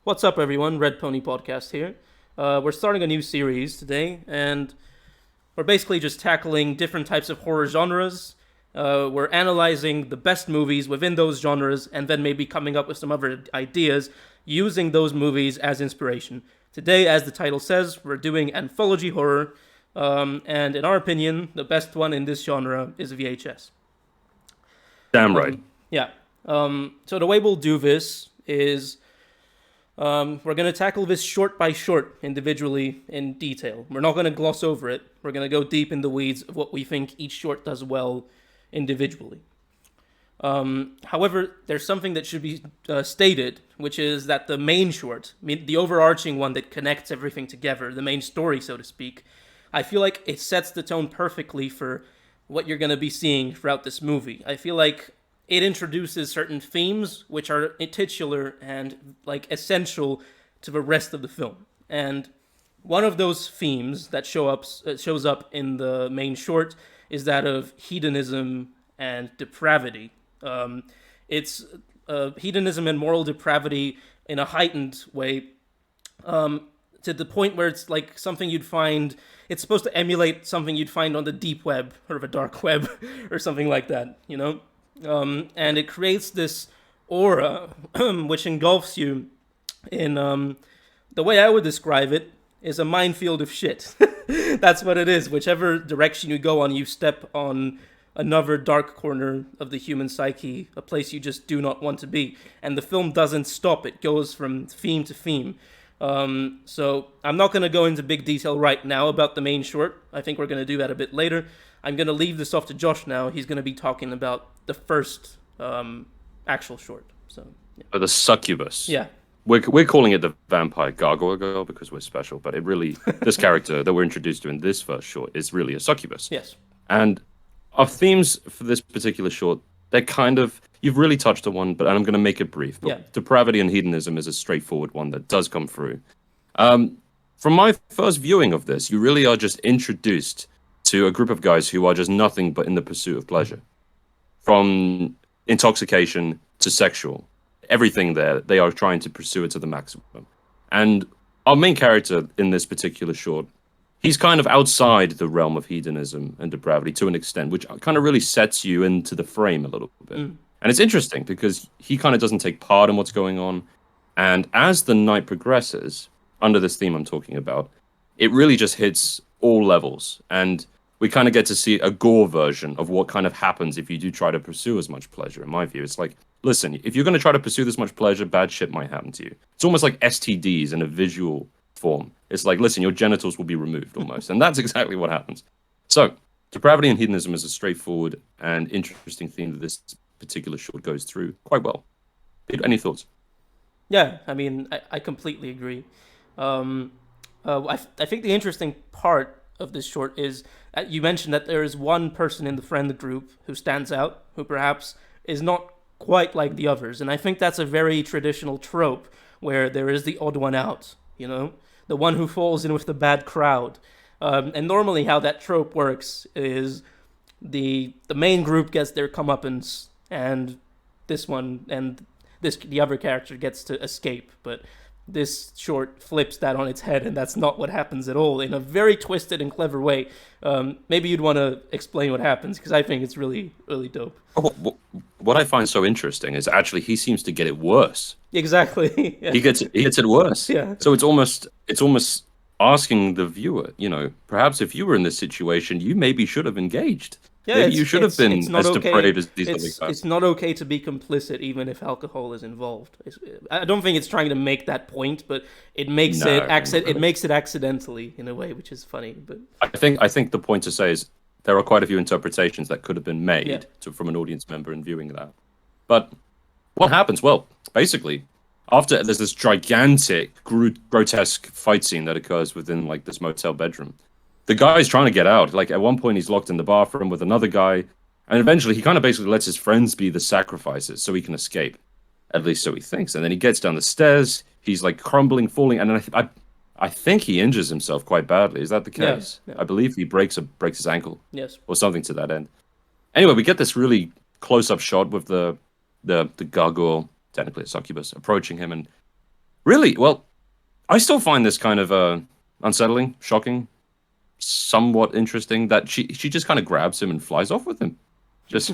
What's up, everyone? Red Pony Podcast here. We're starting a new series today, and we're basically just tackling different types of horror genres. We're analyzing the best movies within those genres, and then maybe coming up with some other ideas using those movies as inspiration. Today, as the title says, we're doing anthology horror, and in our opinion, the best one in this genre is VHS. Damn right. Yeah. So the way we'll do this is we're going to tackle this short by short, individually, in detail. We're not going to gloss over it. We're going to go deep in the weeds of what we think each short does well individually. However, there's something that should be stated, which is that the main short, the overarching one that connects everything together, the main story, so to speak, I feel like it sets the tone perfectly for what you're going to be seeing throughout this movie. I feel like it introduces certain themes which are titular and essential to the rest of the film. And one of those themes that shows up in the main short is that of hedonism and depravity. It's hedonism and moral depravity in a heightened way, to the point where it's like something you'd find. It's supposed to emulate something you'd find on the deep web or the dark web or something like that, you know? And it creates this aura which engulfs you in the way I would describe it is a minefield of shit. That's what it is. Whichever direction you go on, you step on another dark corner of the human psyche, a place you just do not want to be. And the film doesn't stop. It goes from theme to theme. So I'm not going to go into big detail right now about the main short. I think we're going to do that a bit later. I'm going to leave this off to Josh now. He's going to be talking about the first actual short. So, yeah. The succubus. Yeah. We're calling it the vampire gargoyle girl because we're special, but it really, this character that we're introduced to in this first short is really a succubus. Yes. And our themes for this particular short, they're kind of, you've really touched on one, but I'm going to make it brief. But yeah. Depravity and hedonism is a straightforward one that does come through. From my first viewing of this, you really are just introduced to a group of guys who are just nothing but in the pursuit of pleasure. From intoxication to sexual, everything there, they are trying to pursue it to the maximum. And our main character in this particular short, he's kind of outside the realm of hedonism and depravity to an extent, which kind of really sets you into the frame a little bit. And it's interesting because he kind of doesn't take part in what's going on. And as the night progresses, under this theme I'm talking about, it really just hits all levels. And we kind of get to see a gore version of what kind of happens if you do try to pursue as much pleasure, in my view. It's like, listen, if you're going to try to pursue this much pleasure, bad shit might happen to you. It's almost like STDs in a visual form. It's like, listen, your genitals will be removed almost. And that's exactly what happens. So, depravity and hedonism is a straightforward and interesting theme that this particular short goes through quite well. Any thoughts? Yeah, I mean, I completely agree. I think the interesting part of this short is you mentioned that there is one person in the friend group who stands out, who perhaps is not quite like the others. And I think that's a very traditional trope where there is the odd one out, you know, the one who falls in with the bad crowd. And normally how that trope works is the main group gets their comeuppance and the other character gets to escape. But this short flips that on its head, and that's not what happens at all, in a very twisted and clever way. Maybe you'd want to explain what happens, because I think it's really, really dope. What I find so interesting is actually he seems to get it worse. Exactly. Yeah. He gets it worse. Yeah. So it's almost asking the viewer, you know, perhaps if you were in this situation, you maybe should have engaged. Yeah, maybe you should have been as depraved as these other guys. It's not okay to be complicit, even if alcohol is involved. I don't think it's trying to make that point, but it makes it makes it accidentally in a way, which is funny. But I think the point to say is there are quite a few interpretations that could have been made from an audience member in viewing that. But what happens? Well, basically, after there's this gigantic, grotesque fight scene that occurs within like this motel bedroom. The guy's trying to get out. Like, at one point, he's locked in the bathroom with another guy. And eventually, he kind of basically lets his friends be the sacrifices so he can escape. At least so he thinks. And then he gets down the stairs. He's, like, crumbling, falling. And then I think he injures himself quite badly. Is that the case? Yeah. I believe he breaks his ankle. Yes. Or something to that end. Anyway, we get this really close-up shot with the gargoyle, technically a succubus, approaching him. And Really? Well, I still find this kind of unsettling, shocking, somewhat interesting that she just kind of grabs him and flies off with him. Just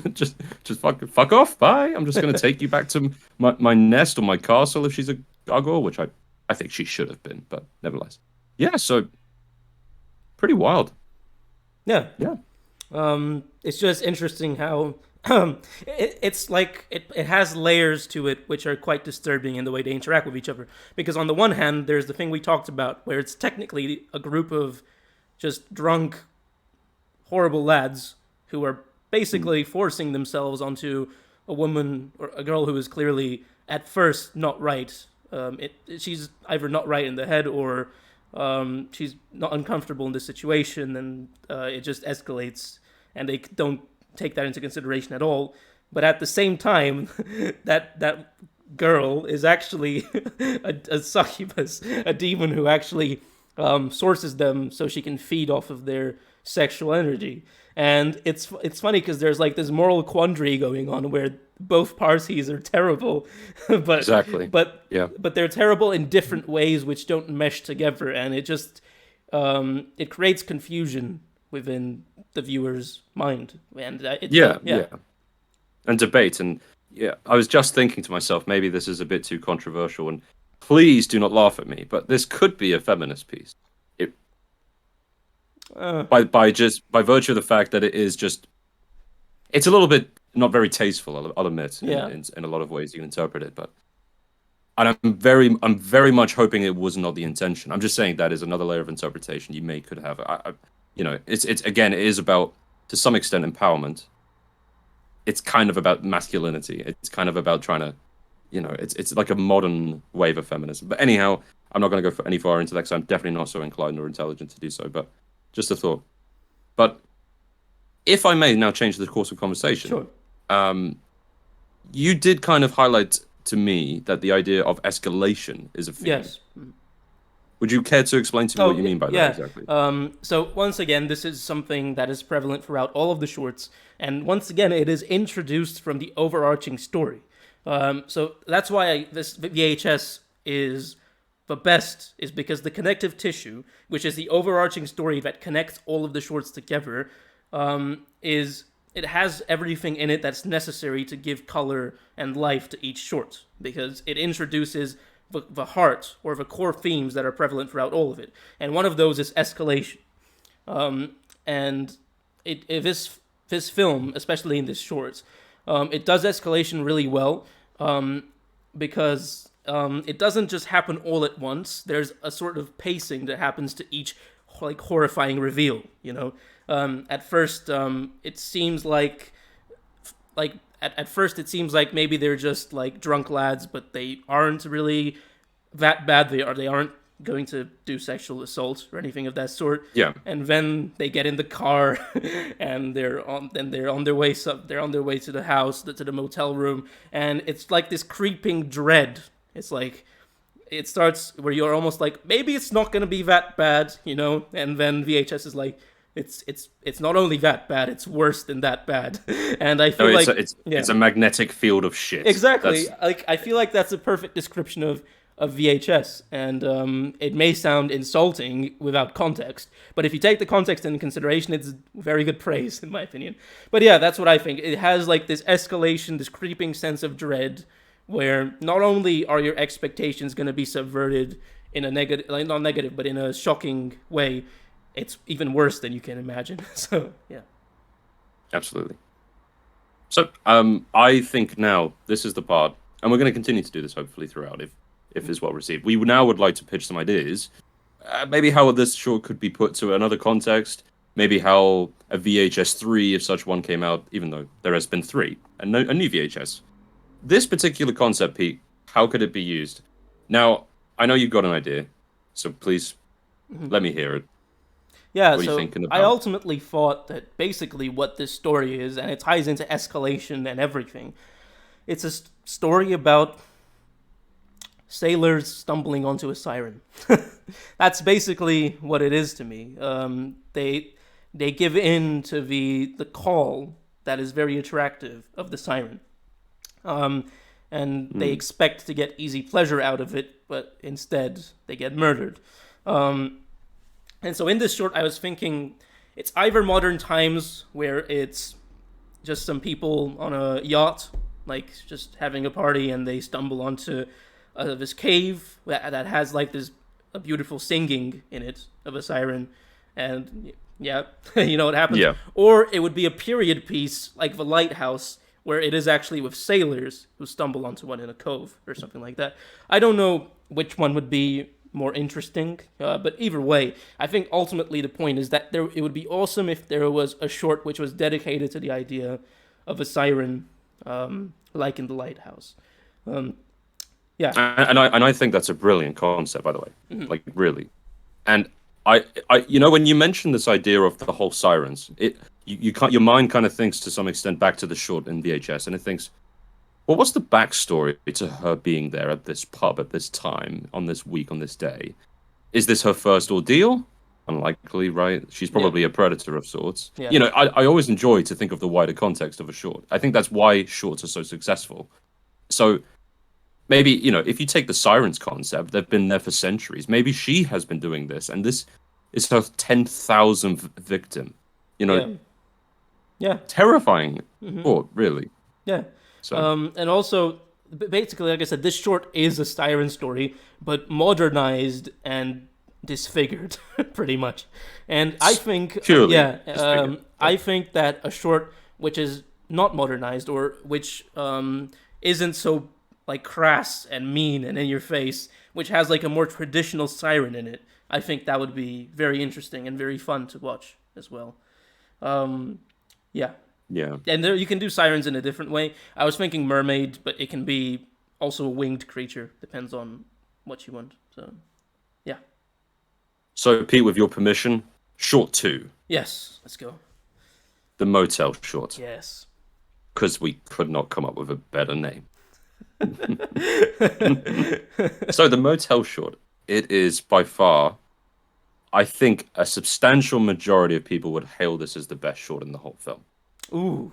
fuck off. Bye. I'm just gonna take you back to my nest or my castle if she's a gargoyle, which I think she should have been, but nevertheless. Yeah. So pretty wild. Yeah. Yeah. It's just interesting how it's like it has layers to it which are quite disturbing in the way they interact with each other. Because on the one hand, there's the thing we talked about where it's technically a group of just drunk, horrible lads who are basically forcing themselves onto a woman or a girl who is clearly at first not right. She's either not right in the head or she's not uncomfortable in this situation, and it just escalates, and they don't take that into consideration at all. But at the same time, that girl is actually a succubus, a demon who actually sources them so she can feed off of their sexual energy. And it's funny because there's like this moral quandary going on where both parties are terrible, but Exactly. Yeah. but they're terrible in different ways which don't mesh together, and it just it creates confusion within the viewer's mind. And Yeah. And debate. And yeah, I was just thinking to myself, maybe this is a bit too controversial, and please do not laugh at me, but this could be a feminist piece. By virtue of the fact that it is just, it's a little bit not very tasteful, I'll admit. In a lot of ways you can interpret it, but and I'm very much hoping it was not the intention. I'm just saying that is another layer of interpretation you could have. It's again, it is about, to some extent, empowerment. It's kind of about masculinity. It's kind of about trying to, it's like a modern wave of feminism. But anyhow, I'm not going to go any far into that because I'm definitely not so inclined or intelligent to do so. But just a thought. But if I may now change the course of conversation, sure. You did kind of highlight to me that the idea of escalation is a theme. Yes. Would you care to explain to me what you mean by that exactly? So once again, this is something that is prevalent throughout all of the shorts, and once again, it is introduced from the overarching story. So that's why this VHS is the best, is because the connective tissue, which is the overarching story that connects all of the shorts together, it has everything in it that's necessary to give color and life to each short, because it introduces the heart or the core themes that are prevalent throughout all of it. And one of those is escalation. And this film, especially in this short, it does escalation really well, because it doesn't just happen all at once. There's a sort of pacing that happens to each like horrifying reveal, At first, it seems like at first it seems like maybe they're just like drunk lads, but they aren't really that bad. They aren't going to do sexual assault or anything of that sort. Yeah. And then they get in the car, and they're on their way. They're on their way to the house, to the motel room, and it's like this creeping dread. It's like it starts where you're almost like, maybe it's not gonna be that bad, And then VHS is like, it's not only that bad, it's worse than that bad. And I feel it's a magnetic field of shit. Exactly. I feel like that's a perfect description of VHS, and it may sound insulting without context, but if you take the context into consideration, it's very good praise, in my opinion. But yeah, that's what I think. It has like this escalation, this creeping sense of dread, where not only are your expectations going to be subverted in a negative, like not negative, but in a shocking way, it's even worse than you can imagine. So, yeah. Absolutely. So, I think now this is the part, and we're going to continue to do this hopefully throughout, if is well received. We now would like to pitch some ideas, maybe how this short could be put to another context, maybe how a VHS 3, if such one came out, even though there has been 3, a new VHS. This particular concept, Pete, how could it be used? Now, I know you've got an idea, so please let me hear it. Yeah, so I ultimately thought that basically what this story is, and it ties into escalation and everything, it's a story about sailors stumbling onto a siren. That's basically what it is to me. They give in to the call that is very attractive of the siren. and they expect to get easy pleasure out of it, but instead they get murdered. And so in this short, I was thinking it's either modern times where it's just some people on a yacht, like just having a party, and they stumble onto this cave that has like a beautiful singing in it of a siren, and yeah, you know what happens. Yeah. Or it would be a period piece like The Lighthouse, where it is actually with sailors who stumble onto one in a cove or something like that. I don't know which one would be more interesting, but either way, I think ultimately the point is that it would be awesome if there was a short which was dedicated to the idea of a siren, like in The Lighthouse. Yeah, And I think that's a brilliant concept, by the way. Like, really. And I you know, when you mentioned this idea of the whole sirens, you can't, your mind kind of thinks to some extent back to the short in VHS, and it thinks, well, what's the backstory to her being there at this pub at this time, on this week, on this day? Is this her first ordeal? Unlikely, right? She's probably a predator of sorts. Yeah. You know, I always enjoy to think of the wider context of a short. I think that's why shorts are so successful. So maybe, you know, if you take the sirens concept, they've been there for centuries. Maybe she has been doing this, and this is her 10,000th victim. You know, yeah, terrifying thought, really. yeah. So. And also, basically, like I said, this short is a siren story, but modernized and disfigured, pretty much. And I think, Purely I think that a short which is not modernized, or which isn't so like crass and mean and in your face, which has like a more traditional siren in it, I think that would be very interesting and very fun to watch as well. Yeah. Yeah. And there you can do sirens in a different way. I was thinking mermaid, but it can be also a winged creature. Depends on what you want. So, yeah. So, Pete, with your permission, short 2. Yes, let's go. The motel short. Yes. Because we could not come up with a better name. So, the motel short, it is by far, I think, a substantial majority of people would hail this as the best short in the whole film. Ooh.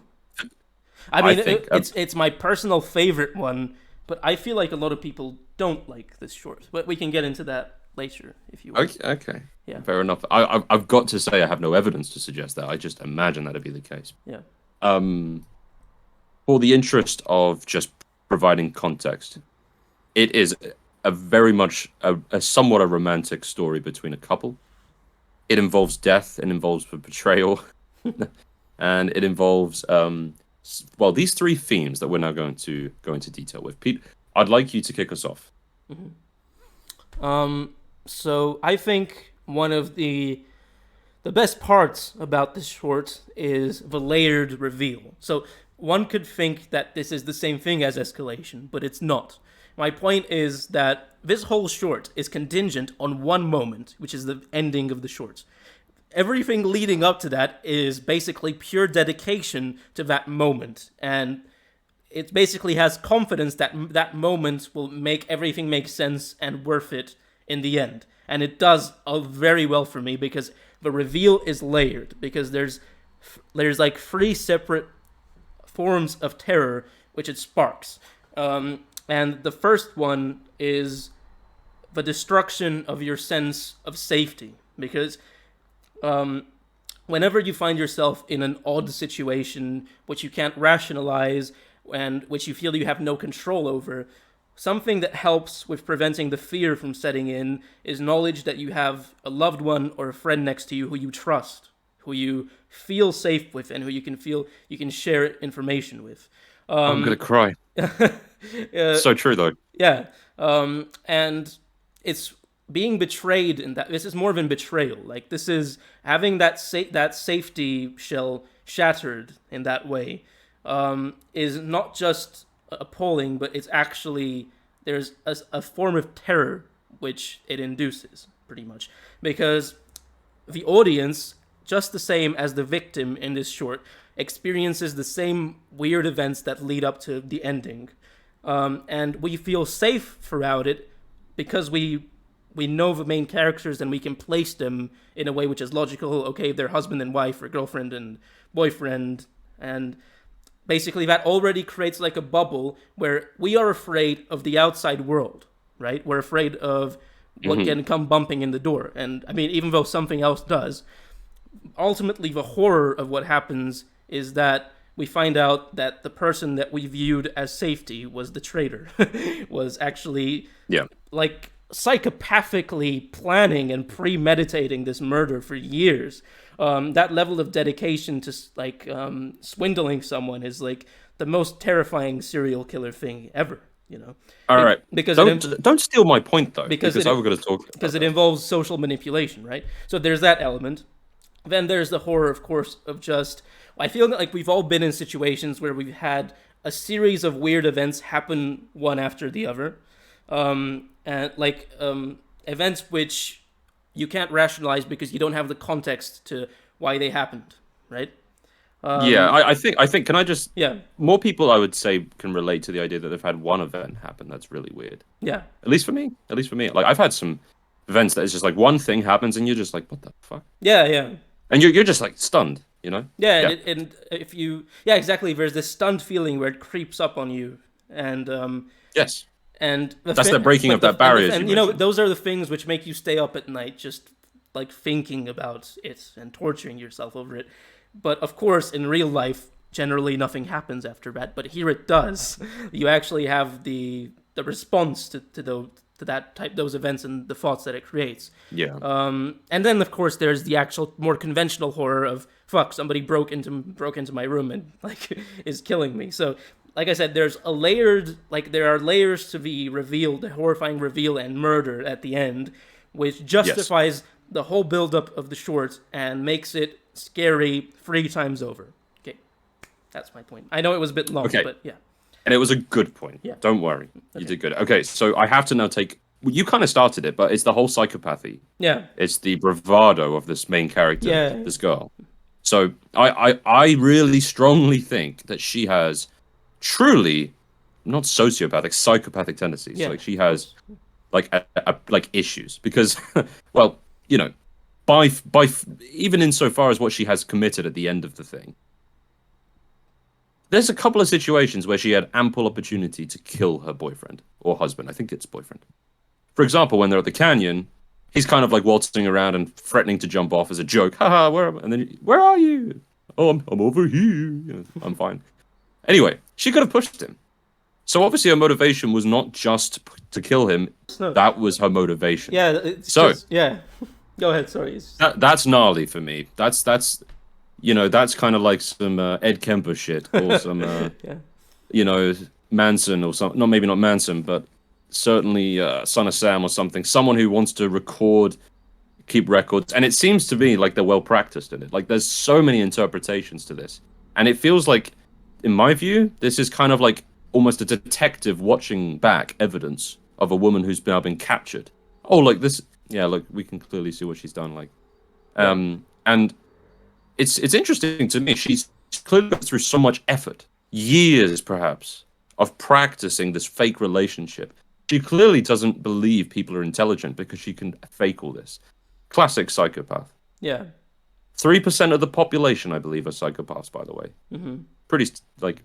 I mean, think, it's my personal favorite one, but I feel like a lot of people don't like this short. But we can get into that later if you want. Okay. Yeah. Fair enough. I've got to say I have no evidence to suggest that. I just imagine that'd be the case. Yeah. For the interest of just providing context, it is a very much a somewhat a romantic story between a couple. It involves death, it involves betrayal, and it involves well, these 3 themes that we're now going to go into detail with. Pete, I'd like you to kick us off. So I think one of the best parts about this short is the layered reveal. So one could think that this is the same thing as escalation, but it's not. My point is that this whole short is contingent on one moment, which is the ending of the short. Everything leading up to that is basically pure dedication to that moment, and it basically has confidence that that moment will make everything make sense and worth it in the end. And it does very well for me because the reveal is layered, because there's like 3 separate forms of terror which it sparks. And the first one is the destruction of your sense of safety, because whenever you find yourself in an odd situation which you can't rationalize and which you feel you have no control over, something that helps with preventing the fear from setting in is knowledge that you have a loved one or a friend next to you who you trust, who you feel safe with, and who you can feel you can share information with. I'm gonna cry. So true, though. Yeah, and it's being betrayed in that. This is more than betrayal. Like, this is having that safety shell shattered in that way. Is not just appalling, but it's actually there's a form of terror which it induces, pretty much, because the audience, just the same as the victim in this short, experiences the same weird events that lead up to the ending, and we feel safe throughout it because we know the main characters and we can place them in a way which is logical. Okay, they're husband and wife or girlfriend and boyfriend, and basically that already creates like a bubble where we are afraid of the outside world, right? We're afraid of what can come bumping in the door. And I mean, even though something else does, ultimately the horror of what happens is that we find out that the person that we viewed as safety was the traitor, was actually like psychopathically planning and premeditating this murder for years. That level of dedication to like swindling someone is like the most terrifying serial killer thing ever. You know. All right. Because don't steal my point though. Because I was going to talk. Because it involves social manipulation, right? So there's that element. Then there's the horror, of course, of just. I feel like we've all been in situations where we've had a series of weird events happen one after the other, and like events which you can't rationalize because you don't have the context to why they happened, right? I think. Can I just? Yeah. More people, I would say, can relate to the idea that they've had one event happen that's really weird. Yeah. At least for me. Like I've had some events that it's just like one thing happens and you're just like, what the fuck? Yeah, yeah. And you're just like stunned, you know? Yeah, and if you, exactly. There's this stunned feeling where it creeps up on you, and yes, and that's the breaking of that barrier. And you know, those are the things which make you stay up at night, just like thinking about it and torturing yourself over it. But of course, in real life, generally nothing happens after that. But here it does. You actually have the response to those events and the thoughts that it creates. Yeah. And then of course there's the actual more conventional horror of fuck, somebody broke into my room and like is killing me. So like I said, there are layers to the reveal, the horrifying reveal and murder at the end, which justifies the whole buildup of the short and makes it scary 3 times over. Okay, that's my point. I know it was a bit long, but yeah. And it was a good point. Yeah. Don't worry. You did good. Okay, so I have to now take... You kind of started it, but it's the whole psychopathy. Yeah. It's the bravado of this main character, this girl. So I really strongly think that she has truly, not sociopathic, psychopathic tendencies. Yeah. Like she has like issues. Because, well, you know, even insofar as what she has committed at the end of the thing, there's a couple of situations where she had ample opportunity to kill her boyfriend or husband. I think it's boyfriend. For example, when they're at the canyon, he's kind of like waltzing around and threatening to jump off as a joke. Haha, where am I? And then, where are you? Oh, I'm over here. You know, I'm fine. Anyway, she could have pushed him. So obviously her motivation was not just to kill him. No. That was her motivation. Yeah. Go ahead. Sorry. That's gnarly for me. That's. You know, that's kind of like some Ed Kemper shit, or some, you know, Manson or something. No, maybe not Manson, but certainly Son of Sam or something. Someone who wants to keep records. And it seems to me like they're well practiced in it. Like, there's so many interpretations to this. And it feels like, in my view, this is kind of like almost a detective watching back evidence of a woman who's now been captured. Oh, like this. Yeah, look, we can clearly see what she's done. Like, and it's interesting to me. She's clearly gone through so much effort, years perhaps, of practicing this fake relationship. She clearly doesn't believe people are intelligent because she can fake all this. Classic psychopath. Yeah. 3% of the population, I believe, are psychopaths, by the way. Mm-hmm. Pretty, like,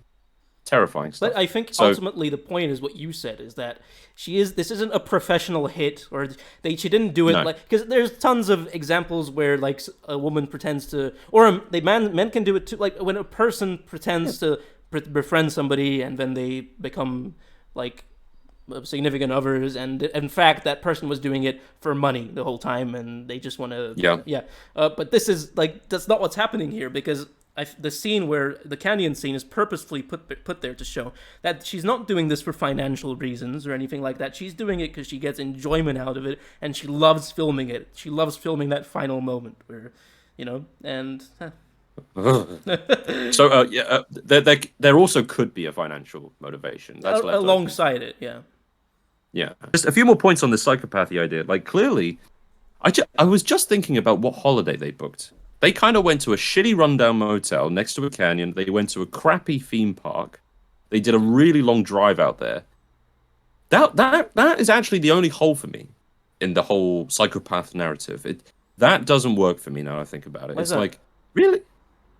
terrifying stuff. But I think ultimately the point is what you said, is that this isn't a professional hit, or she didn't do it like, because there's tons of examples where like a woman pretends to, or men can do it too, like when a person pretends to befriend somebody and then they become like significant others, and in fact that person was doing it for money the whole time and they just want to but this is like, that's not what's happening here, because the scene where the canyon scene is purposefully put there to show that she's not doing this for financial reasons or anything like that. She's doing it because she gets enjoyment out of it, and she loves filming it. She loves filming that final moment where, you know, and. So there also could be a financial motivation that's alongside it, yeah. Yeah, just a few more points on the psychopathy idea. Like, clearly, I was just thinking about what holiday they booked. They kind of went to a shitty rundown motel next to a canyon. They went to a crappy theme park. They did a really long drive out there. That is actually the only hole for me in the whole psychopath narrative. That doesn't work for me now I think about it. It's like, really?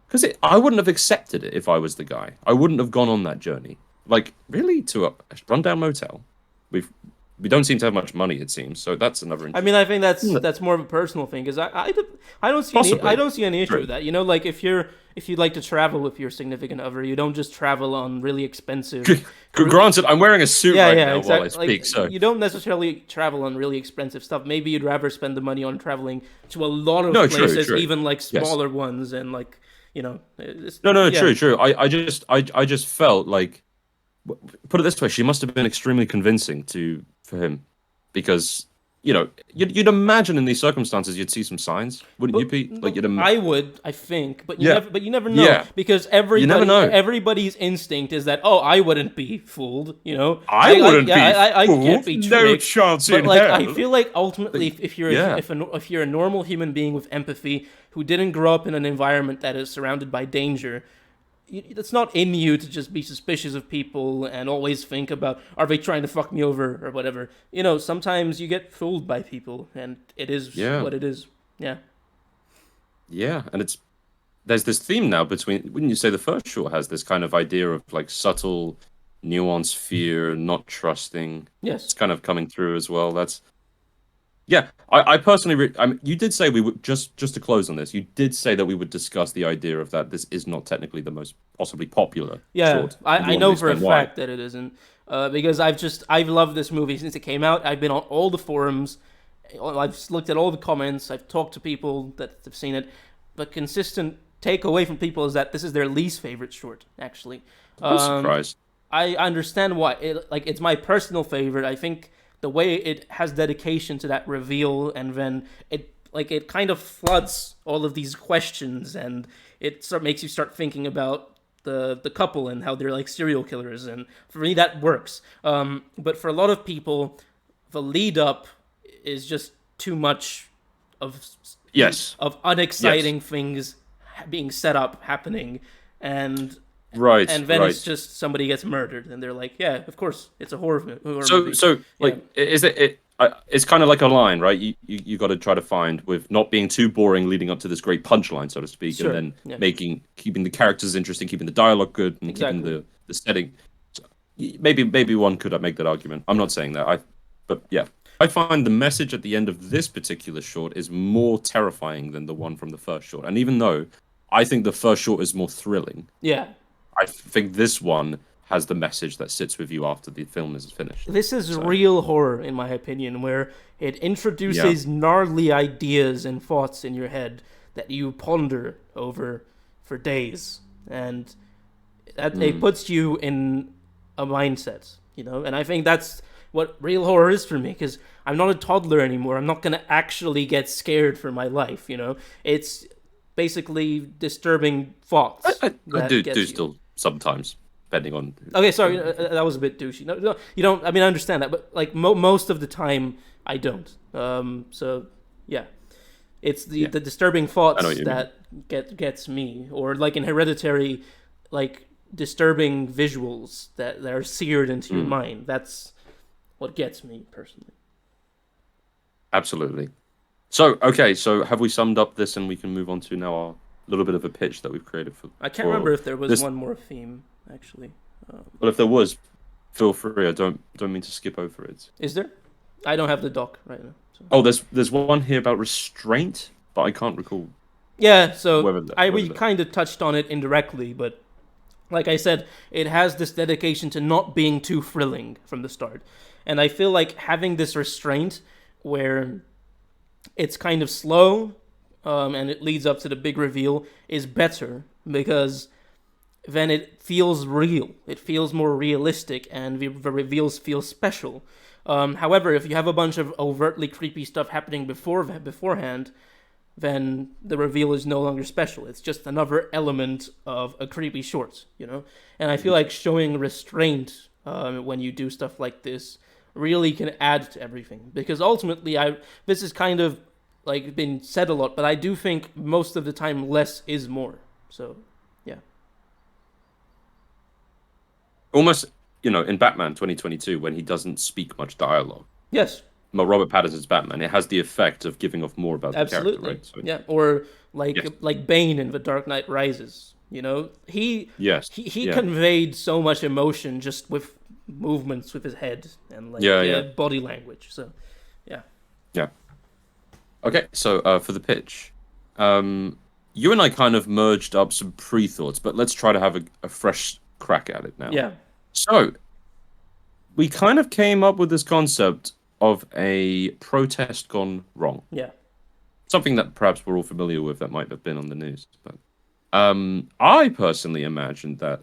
because I wouldn't have accepted it if I was the guy. I wouldn't have gone on that journey. Like, really, to a rundown motel? We don't seem to have much money, it seems. So that's another. I mean, I think that's more of a personal thing because I don't see I don't see any issue with that. You know, like if you like to travel with your significant other, you don't just travel on really expensive. Granted, I'm wearing a suit now while I speak, like, so you don't necessarily travel on really expensive stuff. Maybe you'd rather spend the money on traveling to a lot of places, true. even like smaller ones, and like true. I just felt like, put it this way, she must have been extremely convincing for him, because you'd imagine in these circumstances you'd see some signs, wouldn't you, Pete? Like I think, but you never know, because everybody's instinct is that I wouldn't be fooled, I wouldn't be I fooled. can't be tricked. No chance but in like hell. I feel like ultimately, if you're a normal human being with empathy who didn't grow up in an environment that is surrounded by danger, it's not in you to just be suspicious of people and always think about, are they trying to fuck me over or whatever. Sometimes you get fooled by people, and it is what it is. Yeah. Yeah, and there's this theme now between, wouldn't you say the first short has this kind of idea of like subtle, nuanced fear, not trusting. Yes. It's kind of coming through as well. Yeah, I personally, you did say we would, just to close on this, you did say that we would discuss the idea of that this is not technically the most possibly popular short. I know for a fact that it isn't, because I've loved this movie since it came out. I've been on all the forums, I've looked at all the comments, I've talked to people that have seen it. The consistent takeaway from people is that this is their least favorite short, actually. I'm surprised. I understand why. It's my personal favorite. I think the way it has dedication to that reveal, and then it kind of floods all of these questions, and it makes you start thinking about the couple and how they're like serial killers, and for me that works. But for a lot of people, the lead up is just too much of unexciting things being set up, happening, and then it's just somebody gets murdered, and they're like, yeah, of course, it's a horror movie. So is it? It's kind of like a line, right? You got to try to find, with not being too boring, leading up to this great punchline, so to speak, sure. and then keeping the characters interesting, keeping the dialogue good, and keeping the setting. So maybe one could make that argument. I'm not saying that. But yeah, I find the message at the end of this particular short is more terrifying than the one from the first short, and even though I think the first short is more thrilling, I think this one has the message that sits with you after the film is finished. This is real horror, in my opinion, where it introduces gnarly ideas and thoughts in your head that you ponder over for days, and it puts you in a mindset, and I think that's what real horror is for me, because I'm not a toddler anymore. I'm not going to actually get scared for my life, It's basically disturbing thoughts. I do still sometimes, depending on. Okay, sorry, that was a bit douchey. No, you don't. I mean, I understand that, but like most of the time, I don't. So yeah, it's the disturbing thoughts that gets me, or like in Hereditary, like disturbing visuals that are seared into your mind. That's what gets me personally. Absolutely. So have we summed up this, and we can move on to now our little bit of a pitch that we've created for. I can't remember if there was one more theme, actually. Well, if there was, feel free. I don't mean to skip over it. Is there? I don't have the doc right now. So. Oh, there's one here about restraint, but I can't recall. Yeah, so we kind of touched on it indirectly, but like I said, it has this dedication to not being too thrilling from the start. And I feel like having this restraint where it's kind of slow, and it leads up to the big reveal, is better, because then it feels real. It feels more realistic, and the reveals feel special. However, if you have a bunch of overtly creepy stuff happening beforehand, then the reveal is no longer special. It's just another element of a creepy short, And I feel like showing restraint when you do stuff like this really can add to everything. Because ultimately, this is kind of like been said a lot, but I do think most of the time less is more. So, yeah. Almost, in Batman 2022, when he doesn't speak much dialogue. Yes. Robert Pattinson's Batman, it has the effect of giving off more about the character, Absolutely. right? So, Yeah. Or like yes. like Bane in The Dark Knight Rises. You know, Yes. he Yeah. conveyed so much emotion just with movements with his head and like Yeah. body language. So, yeah. Yeah. Okay, so for the pitch, you and I kind of merged up some pre-thoughts, but let's try to have a fresh crack at it now. Yeah. So, we kind of came up with this concept of a protest gone wrong. Yeah. Something that perhaps we're all familiar with that might have been on the news. But I personally imagined that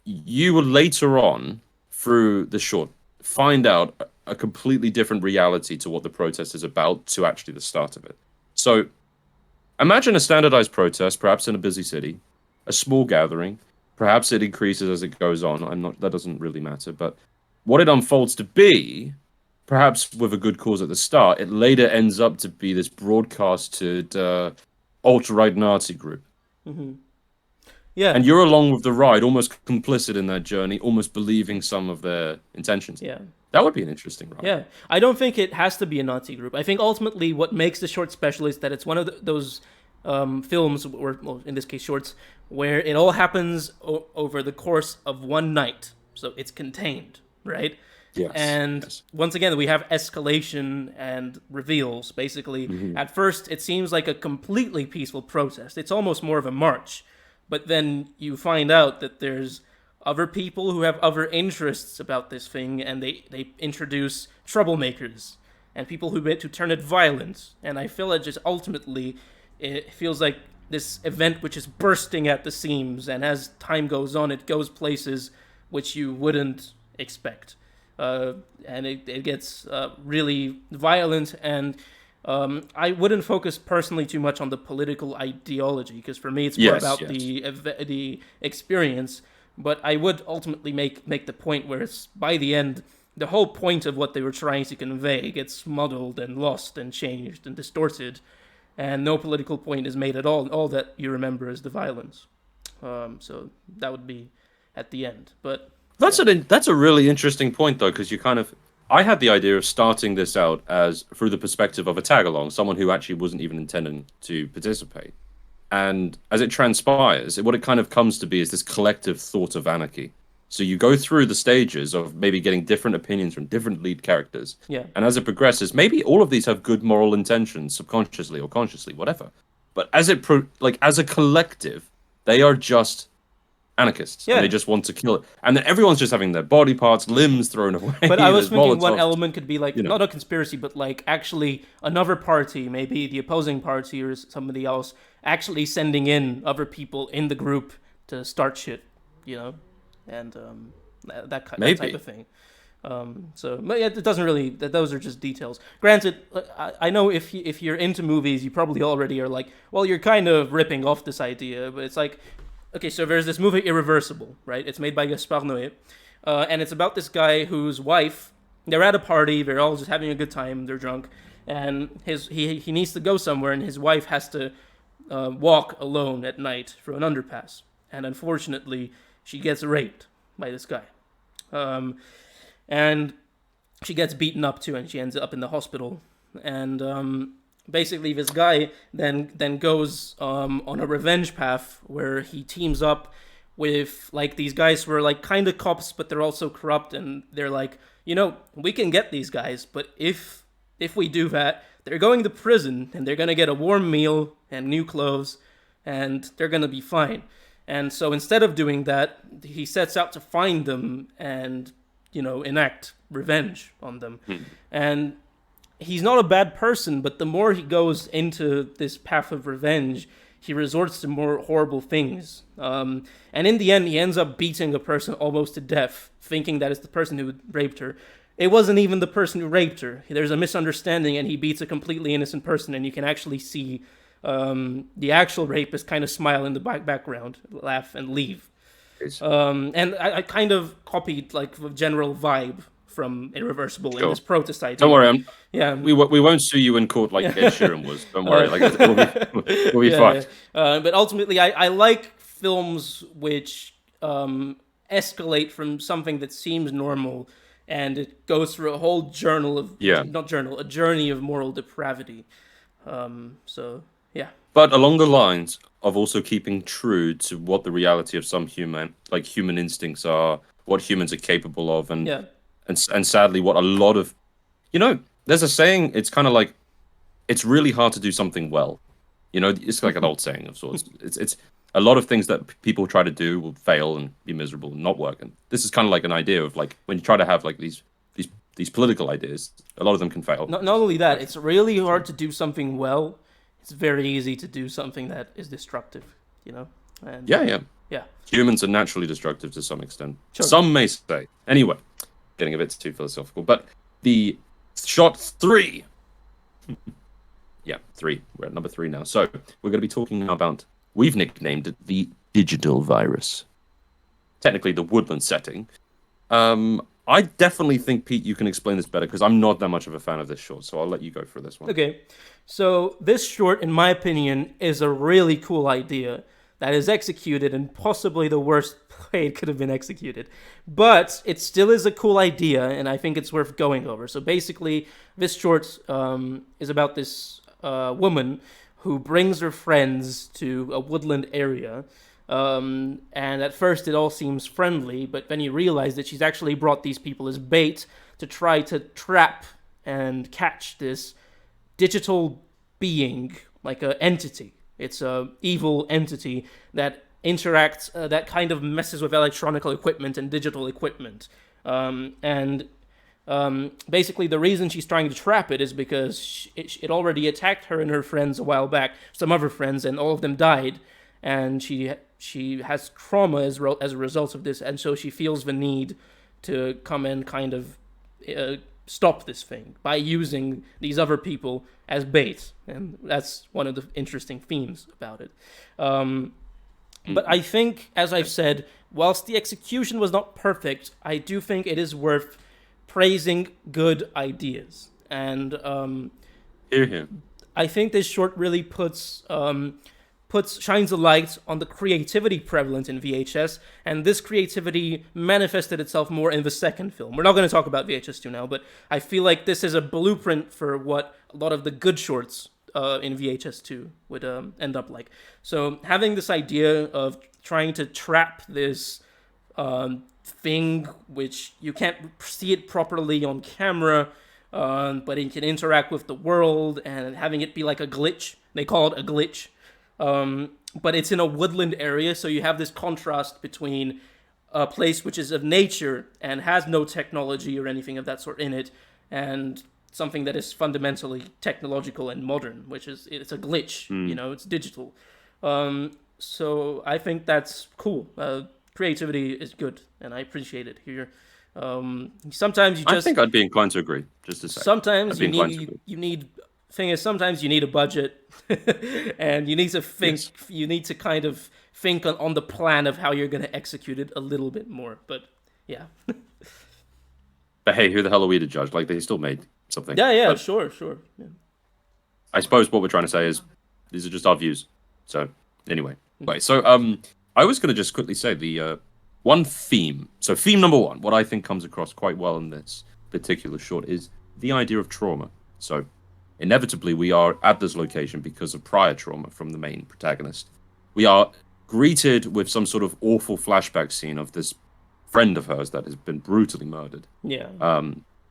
you would later on, through the short, find out a completely different reality to what the protest is about to actually the start of it. So, imagine a standardized protest, perhaps in a busy city, a small gathering. Perhaps it increases as it goes on. That doesn't really matter. But what it unfolds to be, perhaps with a good cause at the start, it later ends up to be this broadcasted alt-right Nazi group. Mm-hmm. Yeah. And you're along with the ride, almost complicit in that journey, almost believing some of their intentions. Yeah. That would be an interesting ride. Yeah. I don't think it has to be a Nazi group. I think ultimately what makes the short special is that it's one of those films, or well, in this case shorts, where it all happens over the course of one night. So it's contained, right? Yes. And yes. once again, we have escalation and reveals. Basically, At first, it seems like a completely peaceful protest. It's almost more of a march. But then you find out that there's other people who have other interests about this thing, and they introduce troublemakers and people who turn it violent. And I feel that just ultimately, it feels like this event which is bursting at the seams, and as time goes on, it goes places which you wouldn't expect. And it gets really violent, and I wouldn't focus personally too much on the political ideology, because for me it's more about the experience. But I would ultimately make the point where it's, by the end, the whole point of what they were trying to convey gets muddled and lost and changed and distorted, and no political point is made at all. All that you remember is the violence. So that would be at the end. But that's a really interesting point, though, because I had the idea of starting this out as through the perspective of a tag-along, someone who actually wasn't even intending to participate. And as it transpires, what it kind of comes to be is this collective thought of anarchy. So you go through the stages of maybe getting different opinions from different lead characters. Yeah. And as it progresses, maybe all of these have good moral intentions, subconsciously or consciously, whatever. But as a collective, they are just anarchists. Yeah. And they just want to kill it. And then everyone's just having their body parts, limbs thrown away. But I was thinking one Molotovs. element could be like, not a conspiracy, but like actually another party, maybe the opposing party or somebody else, actually sending in other people in the group to start shit, and that type of thing. But yeah, it doesn't really. Those are just details. Granted, I know if you're into movies, you probably already are like, well, you're kind of ripping off this idea. But it's like, okay, so there's this movie Irreversible, right? It's made by Gaspar Noé, and it's about this guy whose wife. They're at a party. They're all just having a good time. They're drunk, and he needs to go somewhere, and his wife has to walk alone at night through an underpass, and unfortunately, she gets raped by this guy. And she gets beaten up too, and she ends up in the hospital. And basically, this guy then goes on a revenge path where he teams up with like these guys who are like kind of cops, but they're also corrupt, and they're like, we can get these guys, but if we do that, they're going to prison, and they're gonna get a warm meal and new clothes, and they're gonna be fine. And so instead of doing that, he sets out to find them and enact revenge on them. And he's not a bad person, but the more he goes into this path of revenge, he resorts to more horrible things. And in the end, he ends up beating a person almost to death, thinking that it's the person who raped her. It wasn't even the person who raped her. There's a misunderstanding, and he beats a completely innocent person, and you can actually see the actual rapist kind of smile in the background, laugh, and leave. And I kind of copied like the general vibe from Irreversible in this protest idea. Don't worry, yeah, we won't sue you in court like Ed Sheeran was. Don't worry, we'll be fine. Yeah. But ultimately, I like films which escalate from something that seems normal and it goes through a whole Yeah. a journey of moral depravity. So yeah, But along the lines of also keeping true to what the reality of some human instincts are, what humans are capable of, yeah, and sadly, what a lot of, there's a saying. It's kind of like it's really hard to do something well. It's like an old saying of sorts. It's a lot of things that people try to do will fail and be miserable and not work. And this is kind of like an idea of like when you try to have like these political ideas, a lot of them can fail. not only that, it's really hard to do something well. It's very easy to do something that is destructive, And Yeah. yeah, Humans are naturally destructive to some extent. sure. Some may say. Anyway, getting a bit too philosophical. But the shot 3. Yeah, 3. We're at number 3 now. So we're going to be talking now about, we've nicknamed it the digital virus. Technically the woodland setting. I definitely think, Pete, you can explain this better because I'm not that much of a fan of this short. So I'll let you go for this one. Okay, so this short, in my opinion, is a really cool idea that is executed in possibly the worst way it could have been executed. But it still is a cool idea, and I think it's worth going over. So basically, this short is about this woman who brings her friends to a woodland area. And at first it all seems friendly, but then you realize that she's actually brought these people as bait to try to trap and catch this digital being, like an entity. It's a evil entity that interacts, that kind of messes with electronic equipment and digital equipment. Basically, the reason she's trying to trap it is because it already attacked her and her friends a while back, some other friends, and all of them died. And she has trauma as a result of this, and so she feels the need to come and kind of stop this thing by using these other people as bait, and that's one of the interesting themes about it. But I think, as I've said, whilst the execution was not perfect, I do think it is worth praising good ideas, and Here. I think this short really shines a light on the creativity prevalent in VHS, and this creativity manifested itself more in the second film. We're not going to talk about VHS 2 now, but I feel like this is a blueprint for what a lot of the good shorts in VHS 2 would end up like. So having this idea of trying to trap this thing, which you can't see it properly on camera, but it can interact with the world, and having it be like a glitch. They call it a glitch. But it's in a woodland area, so you have this contrast between a place which is of nature and has no technology or anything of that sort in it, and something that is fundamentally technological and modern, it's a glitch, it's digital. So I think that's cool. Creativity is good, and I appreciate it here. Sometimes you just... I think I'd be inclined to agree, just to say. Sometimes you need... Thing is, sometimes you need a budget, and you need to think. Yes. You need to kind of think on the plan of how you're going to execute it a little bit more. But yeah. But hey, who the hell are we to judge? Like, they still made something. Yeah, but sure. Yeah. I suppose what we're trying to say is these are just our views. So anyway, right. So I was going to just quickly say the one theme. So theme number 1, what I think comes across quite well in this particular short is the idea of trauma. So inevitably, we are at this location because of prior trauma from the main protagonist. We are greeted with some sort of awful flashback scene of this friend of hers that has been brutally murdered. Yeah.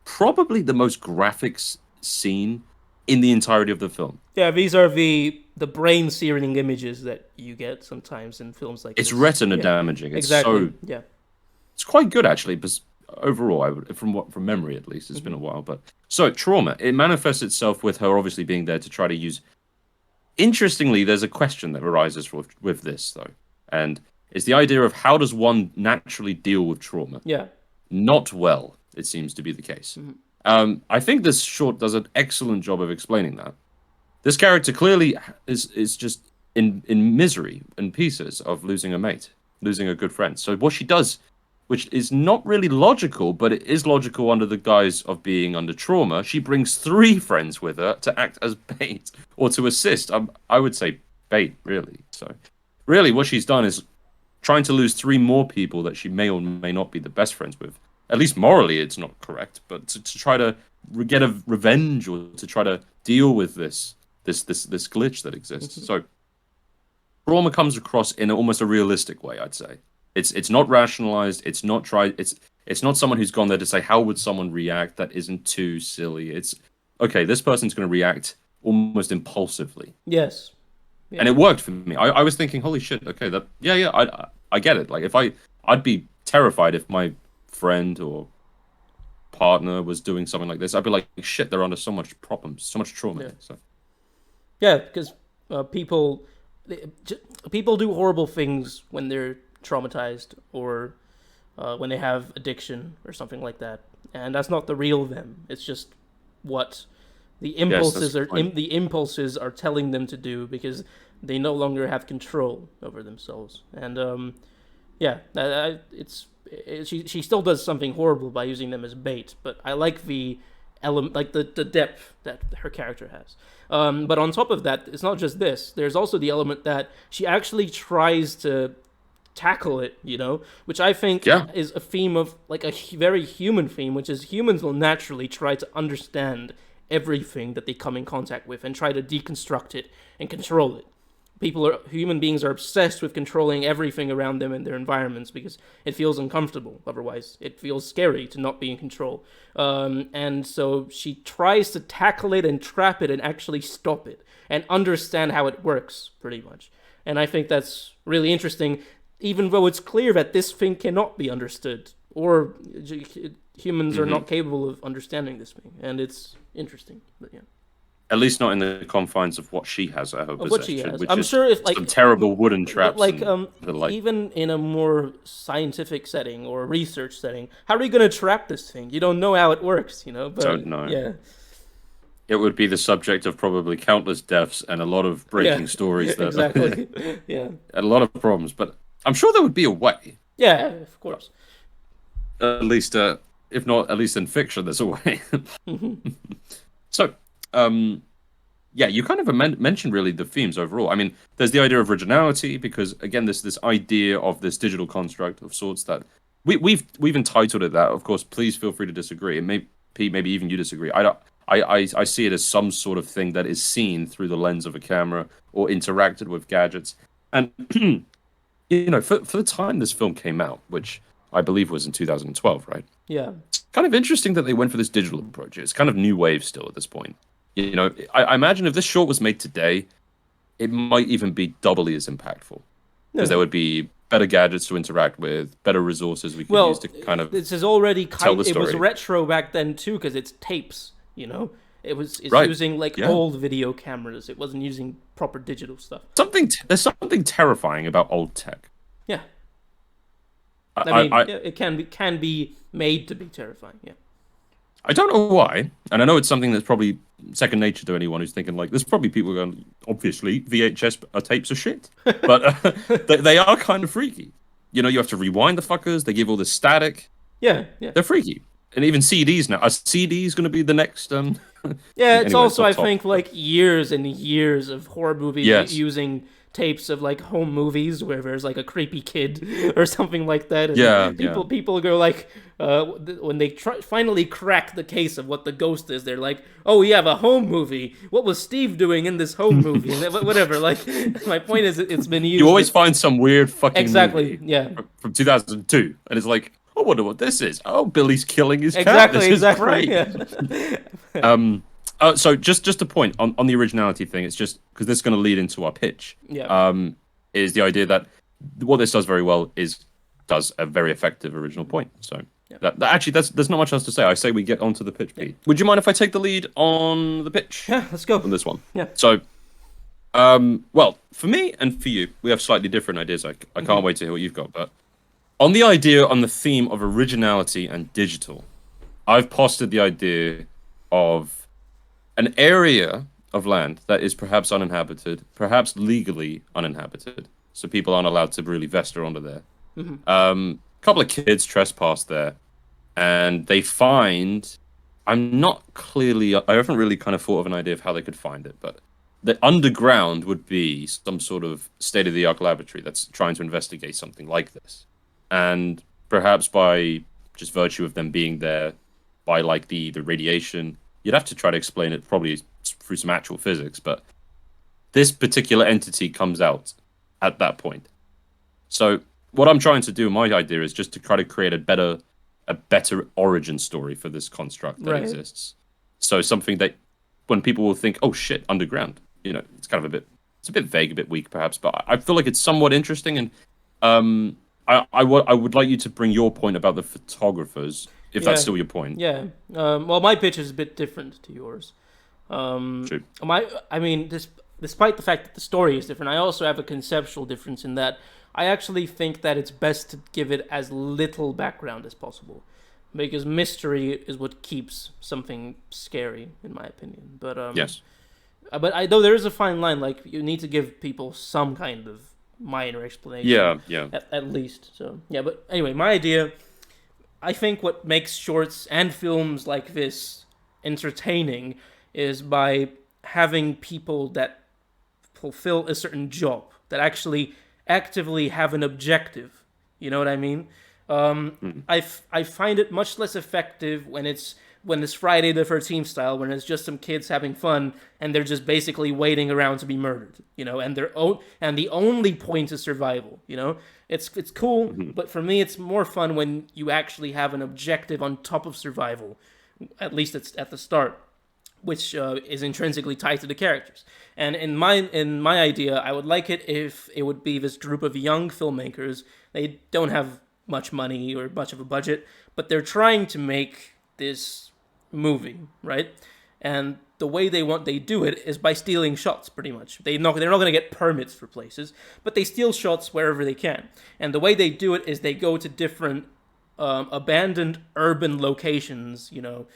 Probably the most graphic scene in the entirety of the film. Yeah, these are the brain-searing images that you get sometimes in films like this. It's retina damaging. It's exactly. It's quite good, actually, but overall, from memory at least, it's been a while. But so trauma, it manifests itself with her obviously being there to try to use. Interestingly, there's a question that arises with this though, and it's the idea of how does one naturally deal with trauma? Yeah, not well. It seems to be the case. I think this short does an excellent job of explaining that. This character clearly is just in misery and pieces of losing a mate, losing a good friend. So what she does, which is not really logical, but it is logical under the guise of being under trauma. She brings 3 friends with her to act as bait or to assist. I would say bait, really. So really what she's done is trying to lose 3 more people that she may or may not be the best friends with at least morally, it's not correct. But to try to get a revenge or to try to deal with this glitch that exists. So trauma comes across in almost a realistic way, I'd say. It's not rationalized. It's not tried. It's not someone who's gone there to say how would someone react that isn't too silly. It's okay. This person's going to react almost impulsively. Yes. Yeah. And it worked for me. I was thinking, holy shit. Okay, I get it. Like I'd be terrified if my friend or partner was doing something like this. I'd be like, shit, they're under so much problems, so much trauma. Yeah. So. Yeah, because people do horrible things when they're traumatized or when they have addiction or something like that, and that's not the real them. It's just what the impulses are telling them to do because they no longer have control over themselves. And she still does something horrible by using them as bait, but I like the element, like the depth that her character has. But on top of that, it's not just this. There's also the element that she actually tries to tackle it, which I think is a theme of, like, a very human theme, which is humans will naturally try to understand everything that they come in contact with and try to deconstruct it and control it. Human beings are obsessed with controlling everything around them and their environments because it feels uncomfortable. Otherwise, it feels scary to not be in control. And so she tries to tackle it and trap it and actually stop it and understand how it works, pretty much. And I think that's really interesting, even though it's clear that this thing cannot be understood, or humans are not capable of understanding this thing. And it's interesting, but yeah. At least not in the confines of what she has at her possession. What she has. I'm sure if, like, some terrible wooden traps. Like, even in a more scientific setting or a research setting, how are you going to trap this thing? You don't know how it works, But, don't know. Yeah. It would be the subject of probably countless deaths and a lot of breaking stories. That, exactly. Yeah. And a lot of problems, but I'm sure there would be a way. Yeah, of course. At least, if not, at least in fiction, there's a way. So. You kind of mentioned really the themes overall. I mean, there's the idea of originality because, again, this idea of this digital construct of sorts that we've entitled it that. Of course, please feel free to disagree. And maybe even you disagree. I see it as some sort of thing that is seen through the lens of a camera or interacted with gadgets. And for the time this film came out, which I believe was in 2012, right? Yeah. It's kind of interesting that they went for this digital approach. It's kind of new wave still at this point. I imagine if this short was made today, it might even be doubly as impactful. Because there would be better gadgets to interact with, better resources we could use to kind of this is already tell the story. It was retro back then, too, because it's tapes, It's right. using, old video cameras. It wasn't using proper digital stuff. There's something terrifying about old tech. Yeah. I mean, it can be made to be terrifying, yeah. I don't know why, and I know it's something that's probably second nature to anyone who's thinking, like, there's probably people going, obviously, VHS tapes are shit. But they are kind of freaky. You have to rewind the fuckers, they give all this static. Yeah. They're freaky. And even CDs now. Are CDs going to be the next... Yeah, it's also, I think, like, years and years of horror movies using tapes of, like, home movies where there's, like, a creepy kid or something like that. And people go, like, when they finally crack the case of what the ghost is, they're like, oh, we have a home movie. What was Steve doing in this home movie? And whatever. Like, my point is, it's been used. You always find some weird fucking movie from 2002, and it's like, I wonder what this is. Oh, Billy's killing his cat. This is great. Yeah. So just a point on the originality thing. It's just because this is going to lead into our pitch. Yeah. Is the idea that what this does very well does a very effective original point. So actually, there's not much else to say. I say we get onto the pitch, Pete. Would you mind if I take the lead on the pitch? Yeah, let's go on this one. Yeah. So, well, for me and for you, we have slightly different ideas. I can't wait to hear what you've got. But on the theme of originality and digital, I've posted the idea of an area of land that is perhaps uninhabited, perhaps legally uninhabited, so people aren't allowed to really venture onto there. A couple of kids trespass there, and they find... I haven't really kind of thought of an idea of how they could find it, but the underground would be some sort of state-of-the-art laboratory that's trying to investigate something like this. And perhaps by just virtue of them being there by like the radiation. You'd have to try to explain it probably through some actual physics, but this particular entity comes out at that point. So what I'm trying to do, my idea is just to try to create a better origin story for this construct that exists. So something that when people will think, oh shit, underground, you know, it's kind of it's a bit vague, a bit weak perhaps, but I feel like it's somewhat interesting. And I would like you to bring your point about the photographers, if that's still your point. Yeah. Well, my pitch is a bit different to yours. True. Despite the fact that the story is different, I also have a conceptual difference in that I actually think that it's best to give it as little background as possible, because mystery is what keeps something scary, in my opinion. But yes. But I though there is a fine line. Like, you need to give people some kind of minor explanation. Yeah. At least. So yeah. But anyway, my idea. I think what makes shorts and films like this entertaining is by having people that fulfill a certain job, that actually actively have an objective. You know what I mean? I find it much less effective when it's Friday the 13th style, when it's just some kids having fun and they're just basically waiting around to be murdered, you know, and the only point is survival, you know. It's cool, but for me it's more fun when you actually have an objective on top of survival. At least it's at the start, which is intrinsically tied to the characters. And in my idea, I would like it if it would be this group of young filmmakers. They don't have much money or much of a budget, but they're trying to make this movie, right? And the way they do it is by stealing shots, pretty much. They're not going to get permits for places, but they steal shots wherever they can. And the way they do it is they go to different abandoned urban locations, you know,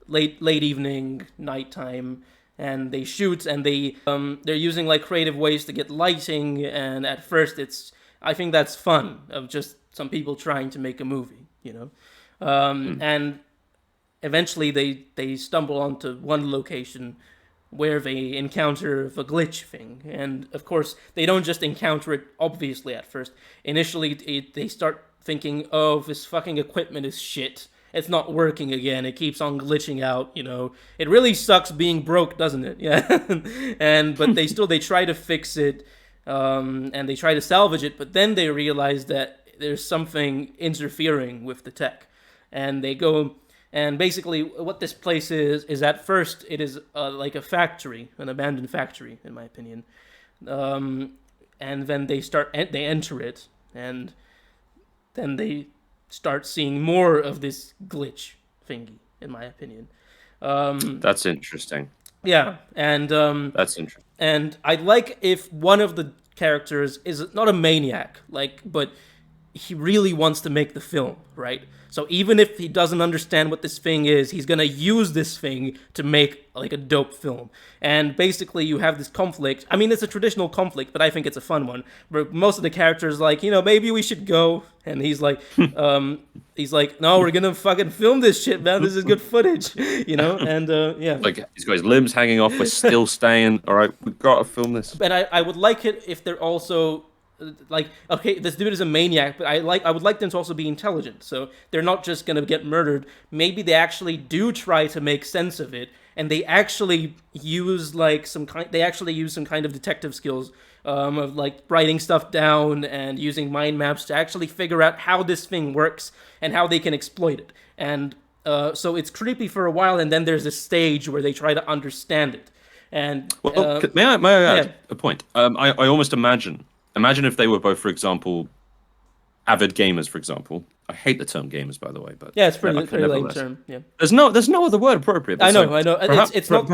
late evening, nighttime, and they shoot, and they're using like creative ways to get lighting. And at first, I think that's fun, of just some people trying to make a movie, you know, and eventually they stumble onto one location where they encounter the glitch thing. And of course, they don't just encounter it obviously at first. Initially, they start thinking, oh, this fucking equipment is shit. It's not working again. It keeps on glitching out, you know. It really sucks being broke, doesn't it? Yeah. But they try to fix it, and they try to salvage it, but then they realize that there's something interfering with the tech. And they go, and basically what this place is at first it is like a factory, an abandoned factory, in my opinion. And then they enter it, and then they start seeing more of this glitch thingy, in my opinion. That's interesting. Yeah, and that's interesting. And I'd like if one of the characters is not a maniac, but he really wants to make the film, right? So even if he doesn't understand what this thing is, he's gonna use this thing to make like a dope film. And basically you have this conflict. I mean, it's a traditional conflict, but I think it's a fun one, where most of the characters like, you know, maybe we should go. And he's like, no, we're gonna fucking film this shit, man. This is good footage, you know? And yeah. Like, he's got his limbs hanging off, we're still staying. All right, we've got to film this. But I would like it if they're also like, okay, this dude is a maniac, but I would like them to also be intelligent. So they're not just gonna get murdered. Maybe they actually do try to make sense of it, and they actually use some kind of detective skills, of like writing stuff down and using mind maps to actually figure out how this thing works and how they can exploit it. And so it's creepy for a while, and then there's a stage where they try to understand it. And may I add a point? I almost Imagine if they were both, for example, avid gamers, for example. I hate the term gamers, by the way, but yeah, it's pretty lame term. Yeah, there's no other word appropriate. I know. It's not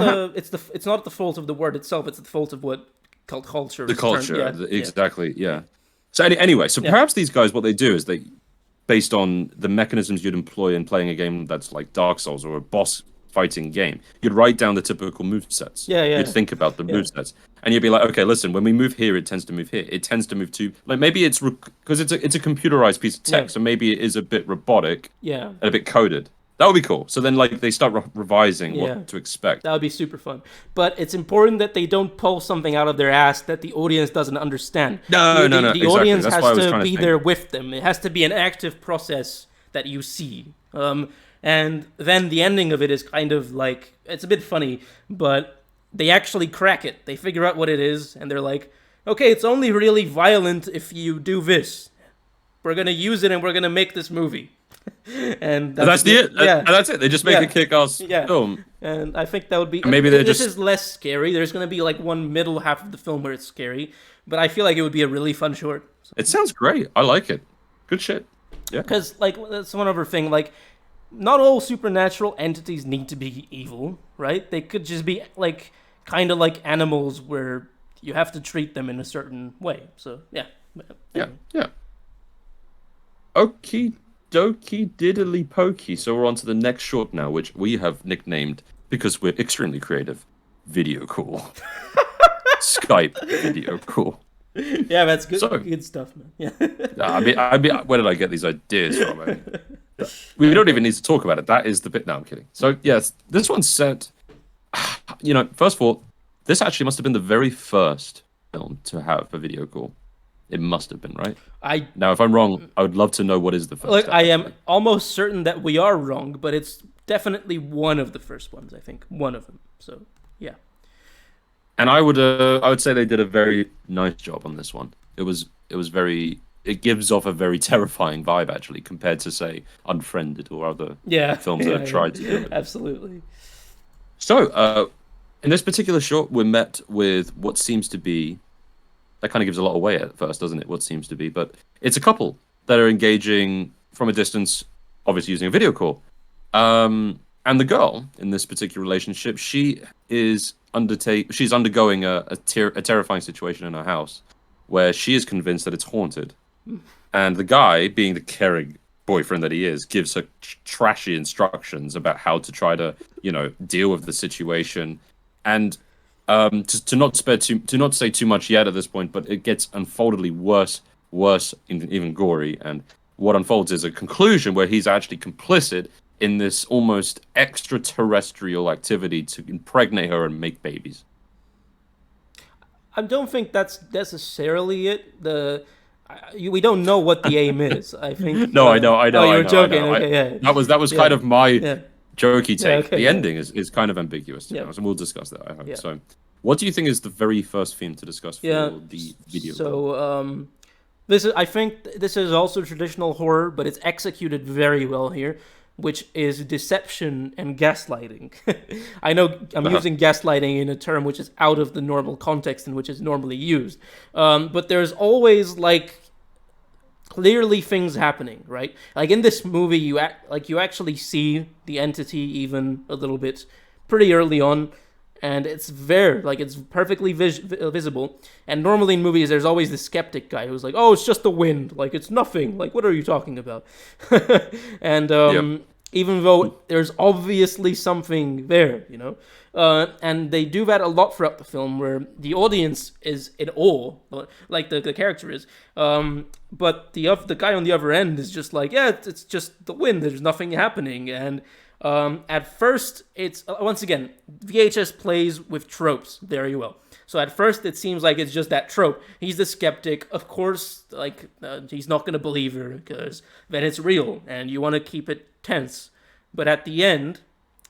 the fault of the word itself. It's the fault of what culture. The culture, exactly. Yeah. So anyway, perhaps these guys, what they do is they, based on the mechanisms you'd employ in playing a game that's like Dark Souls or a boss fighting game, you'd write down the typical move sets. You'd think about the move sets, and you'd be like, okay, listen, when we move here, it tends to move here. It tends to move to, like, maybe it's because it's a computerized piece of text, so maybe it is a bit robotic, and a bit coded. That would be cool. So then, like, they start revising what to expect. That would be super fun. But it's important that they don't pull something out of their ass that the audience doesn't understand. No. The audience has to be there with them. It has to be an active process that you see. And then the ending of it is kind of like, it's a bit funny, but they actually crack it. They figure out what it is, and they're like, okay, it's only really violent if you do this. We're going to use it, and we're going to make this movie. And that's it. Yeah. And that's it. They just make a kick-ass film. And I think that would be... And maybe this is less scary. There's going to be like one middle half of the film where it's scary, but I feel like it would be a really fun short. So. It sounds great. I like it. Good shit. Yeah. Because, like, that's one other thing, like, not all supernatural entities need to be evil, right? They could just be, like, kind of like animals where you have to treat them in a certain way. So, yeah. Yeah. Okie dokie diddly pokey. So we're on to the next short now, which we have nicknamed, because we're extremely creative, Video Call. Skype Video Call. Yeah, that's good. So, good stuff, man. Yeah. I mean, where did I get these ideas from? I mean, we don't even need to talk about it. That is the bit. No, I'm kidding. So, yes, this one's set. First of all, this actually must have been the very first film to have a video call. It must have been, right? Now, if I'm wrong, I would love to know what is the first. Look, I am almost certain that we are wrong, but it's definitely one of the first ones. I think one of them. So, yeah. And I would say they did a very nice job on this one. It gives off a very terrifying vibe, actually, compared to, say, Unfriended or other films that have tried to do it. Absolutely. So, in this particular short, we're met with what seems to be, that kind of gives a lot away at first, doesn't it? What seems to be, but it's a couple that are engaging from a distance, obviously using a video call. And the girl in this particular relationship, she's undergoing a terrifying situation in her house where she is convinced that it's haunted. And the guy, being the caring boyfriend that he is, gives her trashy instructions about how to try to, deal with the situation. And to not say too much yet at this point, but it gets unfoldedly worse, even gory. And what unfolds is a conclusion where he's actually complicit in this almost extraterrestrial activity to impregnate her and make babies. I don't think that's necessarily it. We don't know what the aim is. I think. No, I know. Oh, you were joking. Okay, yeah. That was kind of my jokey take. Yeah, okay, the ending is kind of ambiguous, to be honest, and we'll discuss that, I hope. Yeah. So, what do you think is the very first theme to discuss for the video? So, I think this is also traditional horror, but it's executed very well here, which is deception and gaslighting. I know I'm using gaslighting in a term which is out of the normal context in which it's normally used. But there's always, like, clearly things happening, right? Like, in this movie, you actually see the entity even a little bit pretty early on, and it's it's perfectly visible. And normally in movies, there's always the skeptic guy who's like, oh, it's just the wind, like, it's nothing, like, what are you talking about? And even though there's obviously something there, and they do that a lot throughout the film, where the audience is in awe, like the character is, but the guy on the other end is just like, yeah, it's just the wind, there's nothing happening. And at first, it's, once again, VHS plays with tropes very well. So at first, it seems like it's just that trope. He's the skeptic. Of course, he's not going to believe her because then it's real, and you want to keep it tense. But at the end,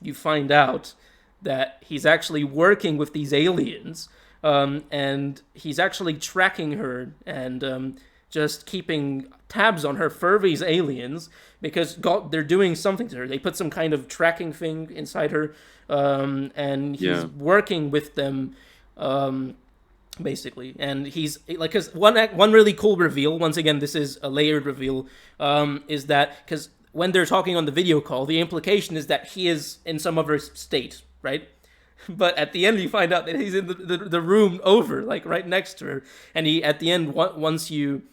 you find out that he's actually working with these aliens, and he's actually tracking her and just keeping tabs on her for these aliens, because they're doing something to her. They put some kind of tracking thing inside her, and he's working with them, basically. And he's like, because one really cool reveal, once again, this is a layered reveal, is that because when they're talking on the video call, the implication is that he is in some other state, right? But at the end, you find out that he's in the room over, like right next to her. And he, at the end, once you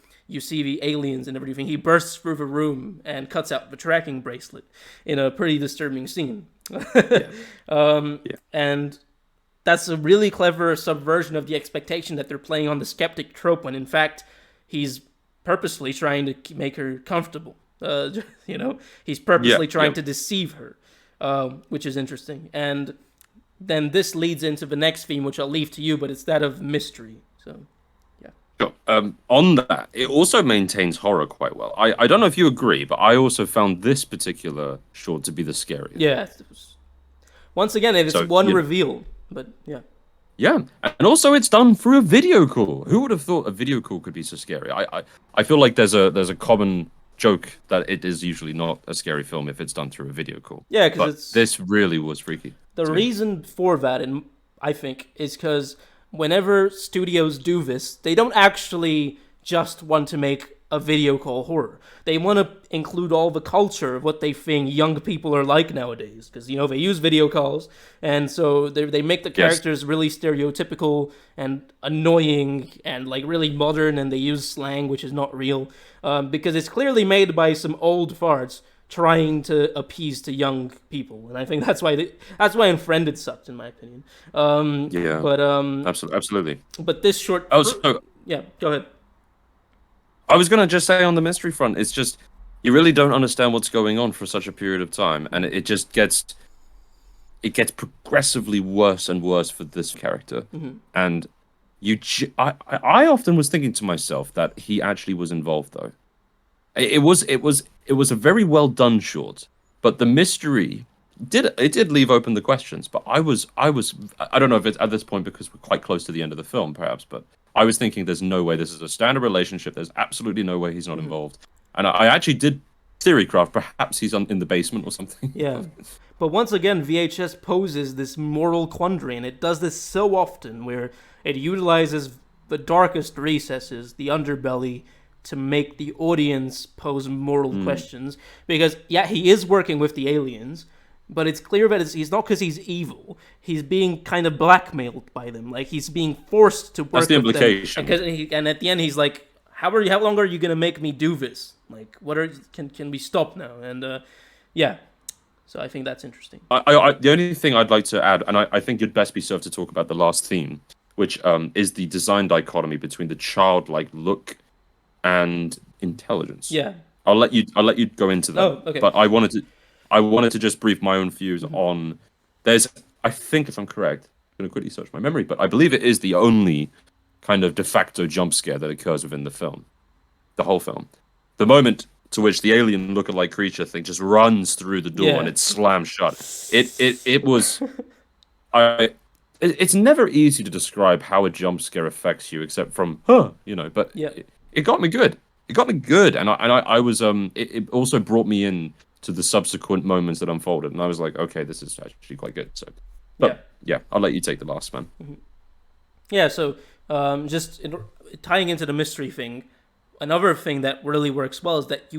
see the aliens and everything, he bursts through the room and cuts out the tracking bracelet in a pretty disturbing scene. And that's a really clever subversion of the expectation that they're playing on the skeptic trope, when in fact he's purposely trying to make her comfortable. He's purposely trying to deceive her, which is interesting. And then this leads into the next theme, which I'll leave to you, but it's that of mystery. So, yeah. Sure. On that, it also maintains horror quite well. I don't know if you agree, but I also found this particular short to be the scariest. Yeah. Once again, it's So, one reveal, but yeah. yeah, and also it's done through a video call. Who would have thought a video call could be so scary? I feel like there's a common joke that it is usually not a scary film if it's done through a video call. Yeah, because But it's this really was freaky. the to me. reason for that, and I think, is because whenever studios do this, they don't actually just want to make a video call horror. They want to include all the culture of what they think young people are like nowadays, because they use video calls, and so they make the Yes. characters really stereotypical and annoying and like really modern, and they use slang which is not real, because it's clearly made by some old farts trying to appease to young people, and I think that's why Unfriended sucked, in my opinion. Yeah, But absolutely. but this short, Also, yeah, go ahead. I was gonna just say on the mystery front, it's just you really don't understand what's going on for such a period of time, and it just gets progressively worse and worse for this character. And I often was thinking to myself that he actually was involved, though. It was a very well done short, but the mystery did leave open the questions. But I don't know if it's at this point because we're quite close to the end of the film, perhaps, but I was thinking there's no way this is a standard relationship. There's absolutely no way he's not involved. And I actually did theorycraft perhaps he's in the basement or something. Yeah. But once again, VHS poses this moral quandary, and it does this so often where it utilizes the darkest recesses, the underbelly, to make the audience pose moral questions. Because, yeah, he is working with the aliens, but it's clear that he's not because he's evil. He's being kind of blackmailed by them. Like, he's being forced to work That's the with implication. them. And at the end, he's like, how long are you going to make me do this? Like, can we stop now? And, yeah. So I think that's interesting. The only thing I'd like to add, and I think you'd best be served to talk about the last theme, which is the design dichotomy between the childlike look and intelligence. Yeah. I'll let you go into that. Oh, okay. But I wanted to just brief my own views on. I think if I'm correct, I'm going to quickly search my memory, but I believe it is the only kind of de facto jump scare that occurs within the film, the whole film. The moment to which the alien lookalike creature thing just runs through the door and it slams shut. It was. It's never easy to describe how a jump scare affects you, except from but it got me good. It got me good, and I was It also brought me in to the subsequent moments that unfolded, and I was like, okay, this is actually quite good. So, but yeah, I'll let you take the last man. Yeah. So tying into the mystery thing, another thing that really works well is that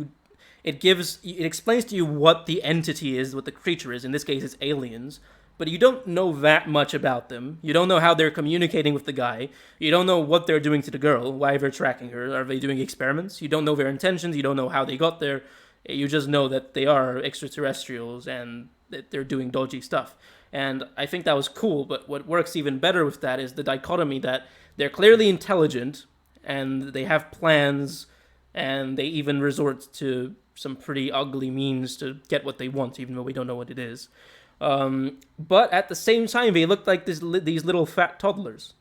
it explains to you what the entity is, what the creature is. In this case, it's aliens. But you don't know that much about them. You don't know how they're communicating with the guy. You don't know what they're doing to the girl, why they're tracking her. Are they doing experiments? You don't know their intentions. You don't know how they got there. You just know that they are extraterrestrials and that they're doing dodgy stuff. And I think that was cool, but what works even better with that is the dichotomy that they're clearly intelligent and they have plans and they even resort to some pretty ugly means to get what they want, even though we don't know what it is. But at the same time, they look like these little fat toddlers,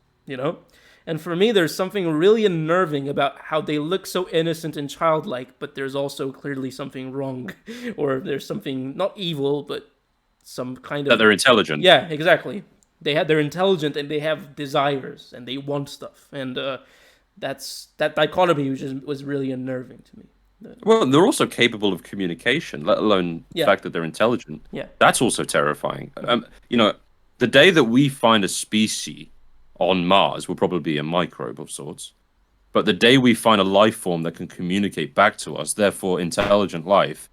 And for me, there's something really unnerving about how they look so innocent and childlike, but there's also clearly something wrong, or there's something not evil, but some kind of That they're intelligent. Yeah, exactly. They're intelligent and they have desires and they want stuff, and that dichotomy was really unnerving to me. Well, they're also capable of communication, let alone the fact that they're intelligent. Yeah. That's also terrifying. The day that we find a species on Mars will probably be a microbe of sorts. But the day we find a life form that can communicate back to us, therefore intelligent life,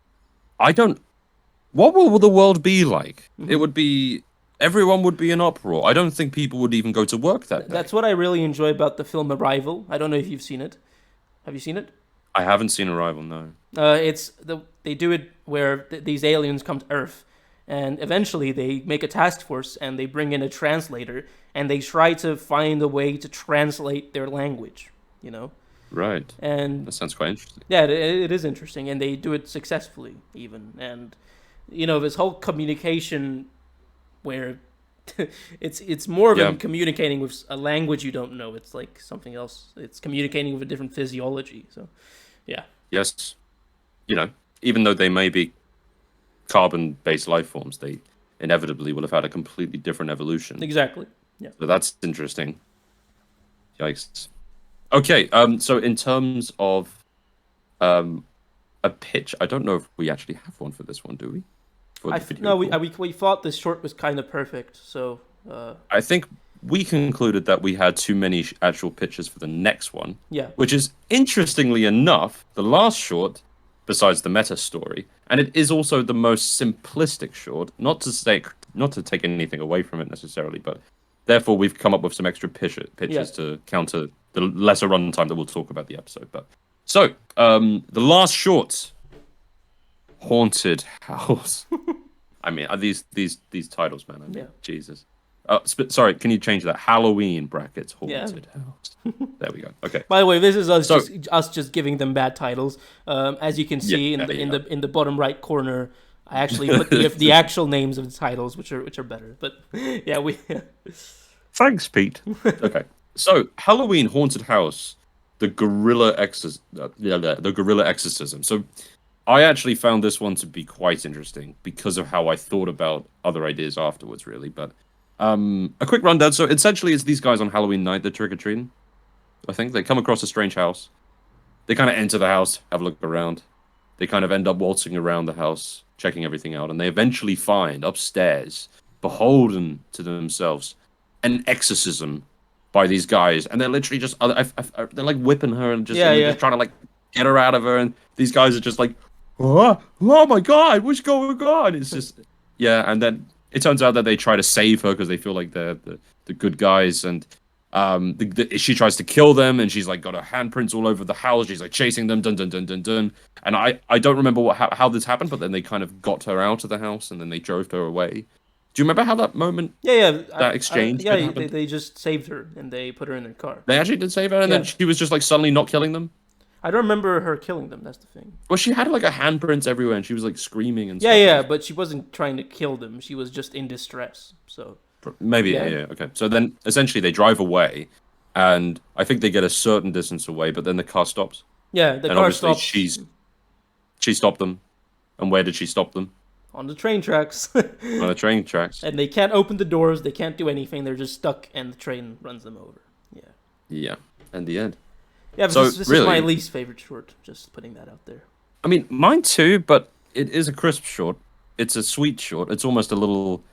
what will the world be like? It would be, everyone would be in uproar. I don't think people would even go to work that day. That's what I really enjoy about the film Arrival. I don't know if you've seen it. Have you seen it? I haven't seen Arrival, no. They do it where these aliens come to Earth, and eventually they make a task force and they bring in a translator and they try to find a way to translate their language, Right. And that sounds quite interesting. Yeah, it is interesting, and they do it successfully even. And this whole communication where it's more of Yeah. communicating with a language you don't know. It's like something else. It's communicating with a different physiology. So, yeah, Yes. Even though they may be carbon-based life forms, they inevitably will have had a completely different evolution. exactly. Yeah. So that's interesting. Yikes. Okay, so in terms of a pitch, I don't know if we actually have one for this one, do we? For the video No, call? we thought this short was kind of perfect. So, I think we concluded that we had too many actual pitches for the next one, yeah, which is interestingly enough the last short, besides the meta story, and it is also the most simplistic short. Not to take anything away from it necessarily, but therefore we've come up with some extra pitches Yeah. to counter the lesser runtime that we'll talk about the episode. But so the last short, Haunted House. I mean, these titles, man. I mean, Yeah. Jesus. Sorry, can you change that? Halloween brackets Yeah. Haunted House. There we go. Okay. By the way, this is us So- just giving them bad titles. As you can see Yeah, in the bottom right corner, I actually put the actual names of the titles, which are better. But yeah, we Thanks, Pete. Okay. So Halloween Haunted House, the Guerilla Exorcism. So I actually found this one to be quite interesting because of how I thought about other ideas afterwards, really. But a quick rundown. So essentially, it's these guys on Halloween night. They're trick or treating. I think they come across a strange house. They kind of enter the house, have a look around. They kind of end up waltzing around the house, checking everything out, and they eventually find upstairs, beholden to themselves, an exorcism by these guys, and they're literally just they're like whipping her and just, just trying to like get her out of her, and these guys are just like, oh my god, what's going on? It's just and then it turns out that they try to save her because they feel like they're the good guys, and she tries to kill them, and she's like got her handprints all over the house. She's like chasing them, dun dun dun dun dun. And I don't remember how this happened, but then they kind of got her out of the house, and then they drove her away. Do you remember how that moment? That exchange. They just saved her and they put her in their car. They actually did save her, and then she was just like suddenly not killing them. I don't remember her killing them. That's the thing. Well, she had like a handprints everywhere, and she was like screaming and yeah, stuff. yeah, but she wasn't trying to kill them. She was just in distress. So maybe okay. So then essentially they drive away, and I think they get a certain distance away, but then the car stops. Yeah, the and car obviously stops. She stopped them, and where did she stop them? On the train tracks. On the train tracks. And they can't open the doors. They can't do anything. They're just stuck, and the train runs them over. Yeah. Yeah, and the end. Yeah, but this is my least favorite short. Just putting that out there. I mean, mine too, but it is a crisp short. It's a sweet short. It's almost a little...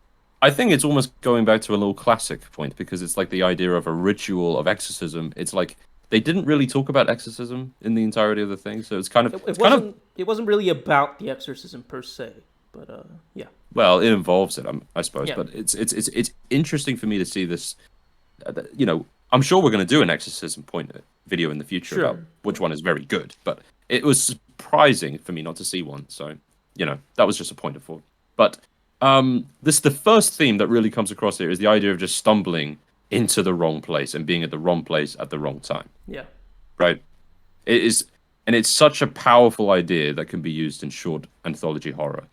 I think it's almost going back to a little classic point, because it's like the idea of a ritual of exorcism. It's like they didn't really talk about exorcism in the entirety of the thing, so it's kind of... It wasn't really about the exorcism per se, but yeah. Well, it involves it, I suppose, Yeah. but it's interesting for me to see this. I'm sure we're going to do an exorcism video in the future about which one is very good, but it was surprising for me not to see one. So, that was just a point of thought. But the first theme that really comes across here is the idea of just stumbling into the wrong place and being at the wrong place at the wrong time. Yeah. Right. It is, and it's such a powerful idea that can be used in short anthology horror.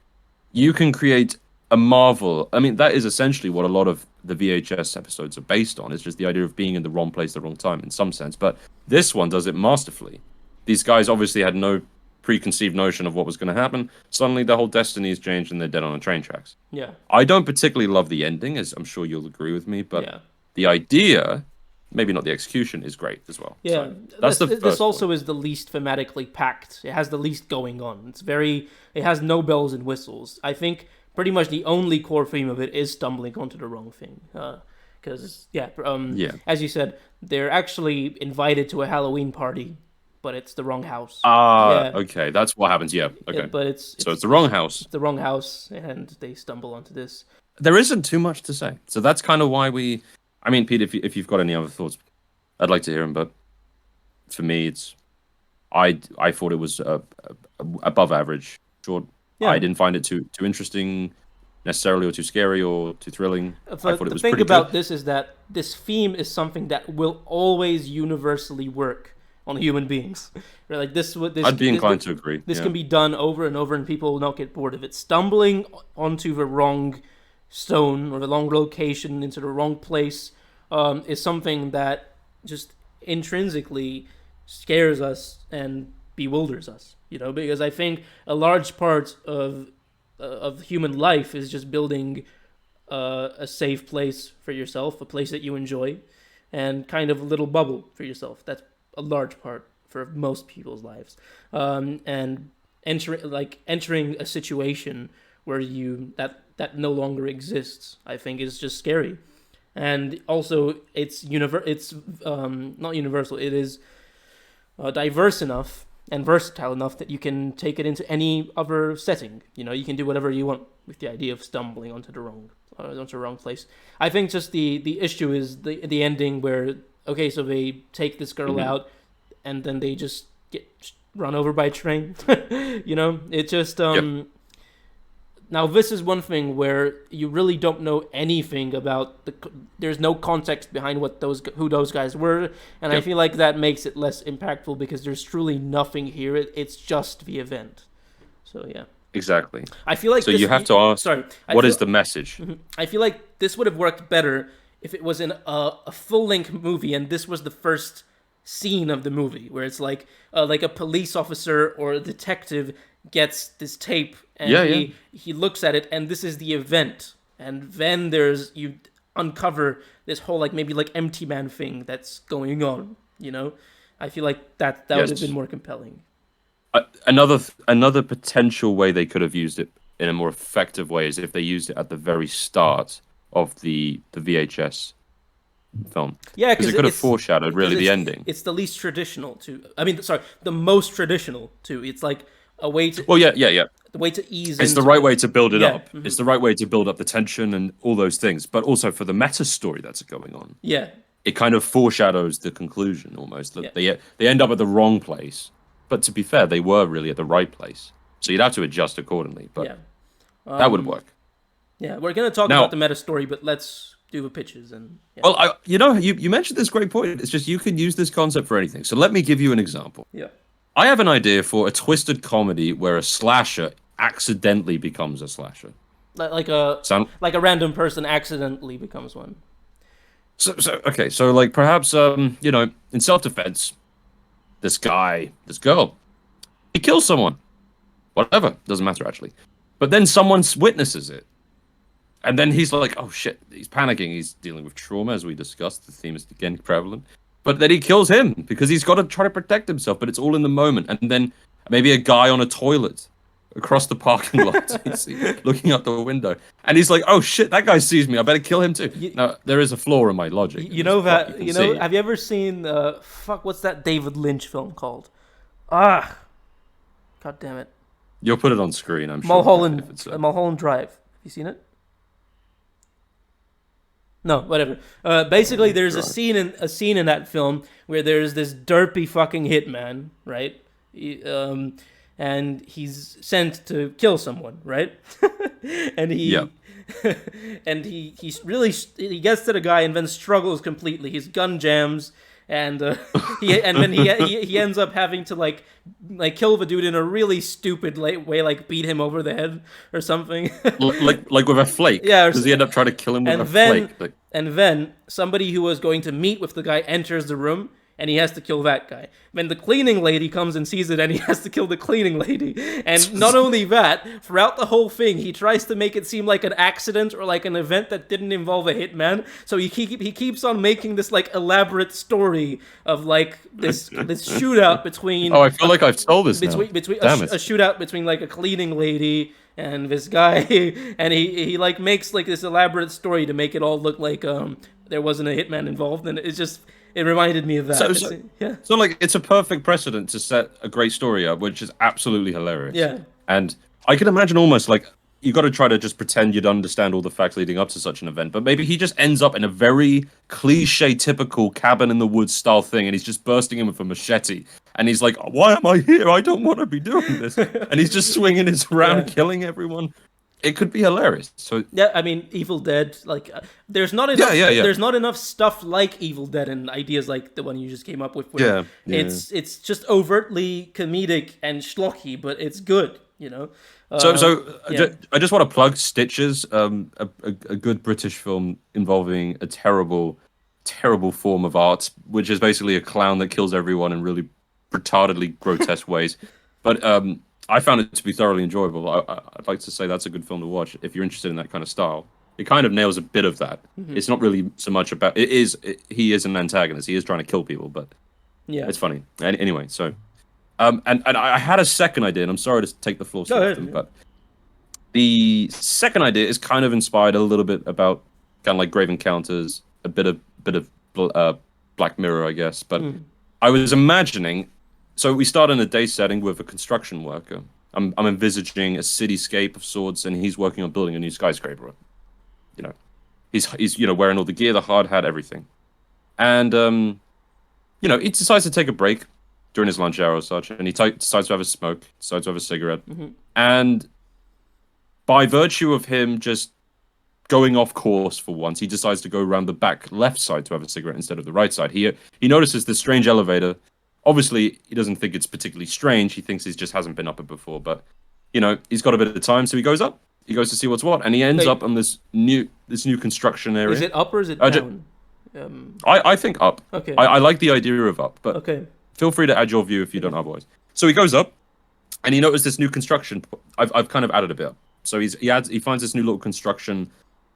You can create a marvel. I mean, that is essentially what a lot of the VHS episodes are based on. It's just the idea of being in the wrong place, the wrong time, in some sense. But this one does it masterfully. These guys obviously had no preconceived notion of what was going to happen. Suddenly, their whole destiny is changed, and they're dead on the train tracks. Yeah. I don't particularly love the ending, as I'm sure you'll agree with me. But the idea, maybe not the execution, is great as well. Yeah, so this also is the least thematically packed. It has the least going on. It has no bells and whistles. I think pretty much the only core theme of it is stumbling onto the wrong thing. Because as you said, they're actually invited to a Halloween party, but it's the wrong house. Okay, that's what happens. Yeah, okay. But it's the wrong house. It's the wrong house, and they stumble onto this. There isn't too much to say, so that's kind of why we. I mean, Pete, if you've got any other thoughts, I'd like to hear them. But for me, I thought it was above average short. Yeah. I didn't find it too interesting necessarily, or too scary, or too thrilling. I thought it was the thing pretty about good. This is that this theme is something that will always universally work on human beings. Right? Like this I'd be inclined to agree. This can be done over and over, and people will not get bored of it. Stumbling onto the wrong stone or the wrong location into the wrong place is something that just intrinsically scares us and bewilders us, because I think a large part of human life is just building a safe place for yourself, a place that you enjoy, and kind of a little bubble for yourself. That's a large part for most people's lives. And entering a situation where that no longer exists, I think is just scary. And also, it's not universal. It is diverse enough and versatile enough that you can take it into any other setting. You can do whatever you want with the idea of stumbling onto the wrong place. I think just the issue is the ending where, okay, so they take this girl out, and then they just get run over by a train. It just Now, this is one thing where you really don't know anything about there's no context behind who those guys were, and I feel like that makes it less impactful because there's truly nothing here. It's just the event. So yeah. Exactly. I feel like you have to ask. What is the message? I feel like this would have worked better if it was in a full-length movie, and this was the first scene of the movie, where it's like a police officer or a detective gets this tape and he looks at it, and this is the event, and then you uncover this whole maybe empty man thing that's going on. I feel like that would have been more compelling. Another potential way they could have used it in a more effective way is if they used it at the very start of the VHS film. Yeah, because it could have foreshadowed really the ending. It's the least traditional the most traditional too. It's like a way to. Well, yeah. The way to ease. It's the right way to build it up. Mm-hmm. It's the right way to build up the tension and all those things, but also for the meta story that's going on. Yeah. It kind of foreshadows the conclusion almost that they end up at the wrong place. But to be fair, they were really at the right place. So you'd have to adjust accordingly. But that would work. Yeah, we're going to talk about the meta story, but let's do the pitches. Well, you mentioned this great point. It's just you can use this concept for anything. So let me give you an example. Yeah. I have an idea for a twisted comedy where a slasher accidentally becomes a slasher. Like a random person accidentally becomes one. So perhaps, in self-defense, this girl, he kills someone. Whatever, doesn't matter actually. But then someone witnesses it. And then he's like, oh shit, he's panicking. He's dealing with trauma, as we discussed. The theme is again prevalent. But then he kills him because he's got to try to protect himself, but it's all in the moment. And then maybe a guy on a toilet across the parking lot looking out the window. And he's like, oh shit, that guy sees me. I better kill him too. Now, there is a flaw in my logic. Have you ever seen, what's that David Lynch film called? God damn it. You'll put it on screen, I'm sure. Mulholland Drive. Have you seen it? No, whatever. Basically, there's a scene in that film where there's this derpy fucking hitman, right? And he's sent to kill someone, right? And he gets to the guy and then struggles completely. His gun jams, and he ends up having to kill the dude in a really stupid way, beat him over the head or something. like with a flake. Yeah. Does he end up trying to kill him with a flake? And then somebody who was going to meet with the guy enters the room, and he has to kill that guy. Then the cleaning lady comes and sees it, and he has to kill the cleaning lady. And not only that, throughout the whole thing, he tries to make it seem like an accident or like an event that didn't involve a hitman. So he keeps on making this elaborate story of this shootout between. Oh, I feel like I've told this now. Between a shootout between a cleaning lady and this guy, and he makes this elaborate story to make it all look like there wasn't a hitman involved, and it's just. It reminded me of that. So it's a perfect precedent to set a great story up, which is absolutely hilarious. Yeah. And I can imagine almost you got to try to just pretend you'd understand all the facts leading up to such an event, but maybe he just ends up in a very cliche, typical cabin in the woods style thing, and he's just bursting in with a machete, and he's like, "Why am I here? I don't want to be doing this," and he's just swinging his around, killing everyone. It could be hilarious. So yeah, I mean, Evil Dead. There's not enough. There's not enough stuff like Evil Dead and ideas like the one you just came up with. It's just overtly comedic and schlocky, but it's good. you know. So, Yeah. I just want to plug Stitches, a good British film involving a terrible form of art, which is basically a clown that kills everyone in really retardedly grotesque ways. But I found it to be thoroughly enjoyable. I'd like to say that's a good film to watch if you're interested in that kind of style. It kind of nails a bit of that. Hmm. It's not really so much about. He is an antagonist. He is trying to kill people, but Yeah. it's funny. Anyway, so and I had a second idea, and I'm sorry to take the floor so Go often, ahead. but the second idea is kind of inspired a little bit about kind of like Grave Encounters, a bit of Black Mirror, I guess. But Mm. I was imagining, so we start in a day setting with a construction worker. I'm envisaging a cityscape of sorts, and he's working on building a new skyscraper. You know, he's wearing all the gear, the hard hat, everything, and he decides to take a break during his lunch hour or such, and he decides to have a smoke, decides to have a cigarette, and by virtue of him just going off course for once, he decides to go around the back left side to have a cigarette instead of the right side. He notices this strange elevator. Obviously, he doesn't think it's particularly strange. He thinks he just hasn't been up it before, but he's got a bit of time, so he goes up. He goes to see what's what, and he ends up on this new construction area. Is it up or is it down? I think up. Okay. I like the idea of up, but Okay. feel free to add your view if you don't otherwise. So he goes up, and he notices this new construction. I've kind of added a bit up. So he finds this new little construction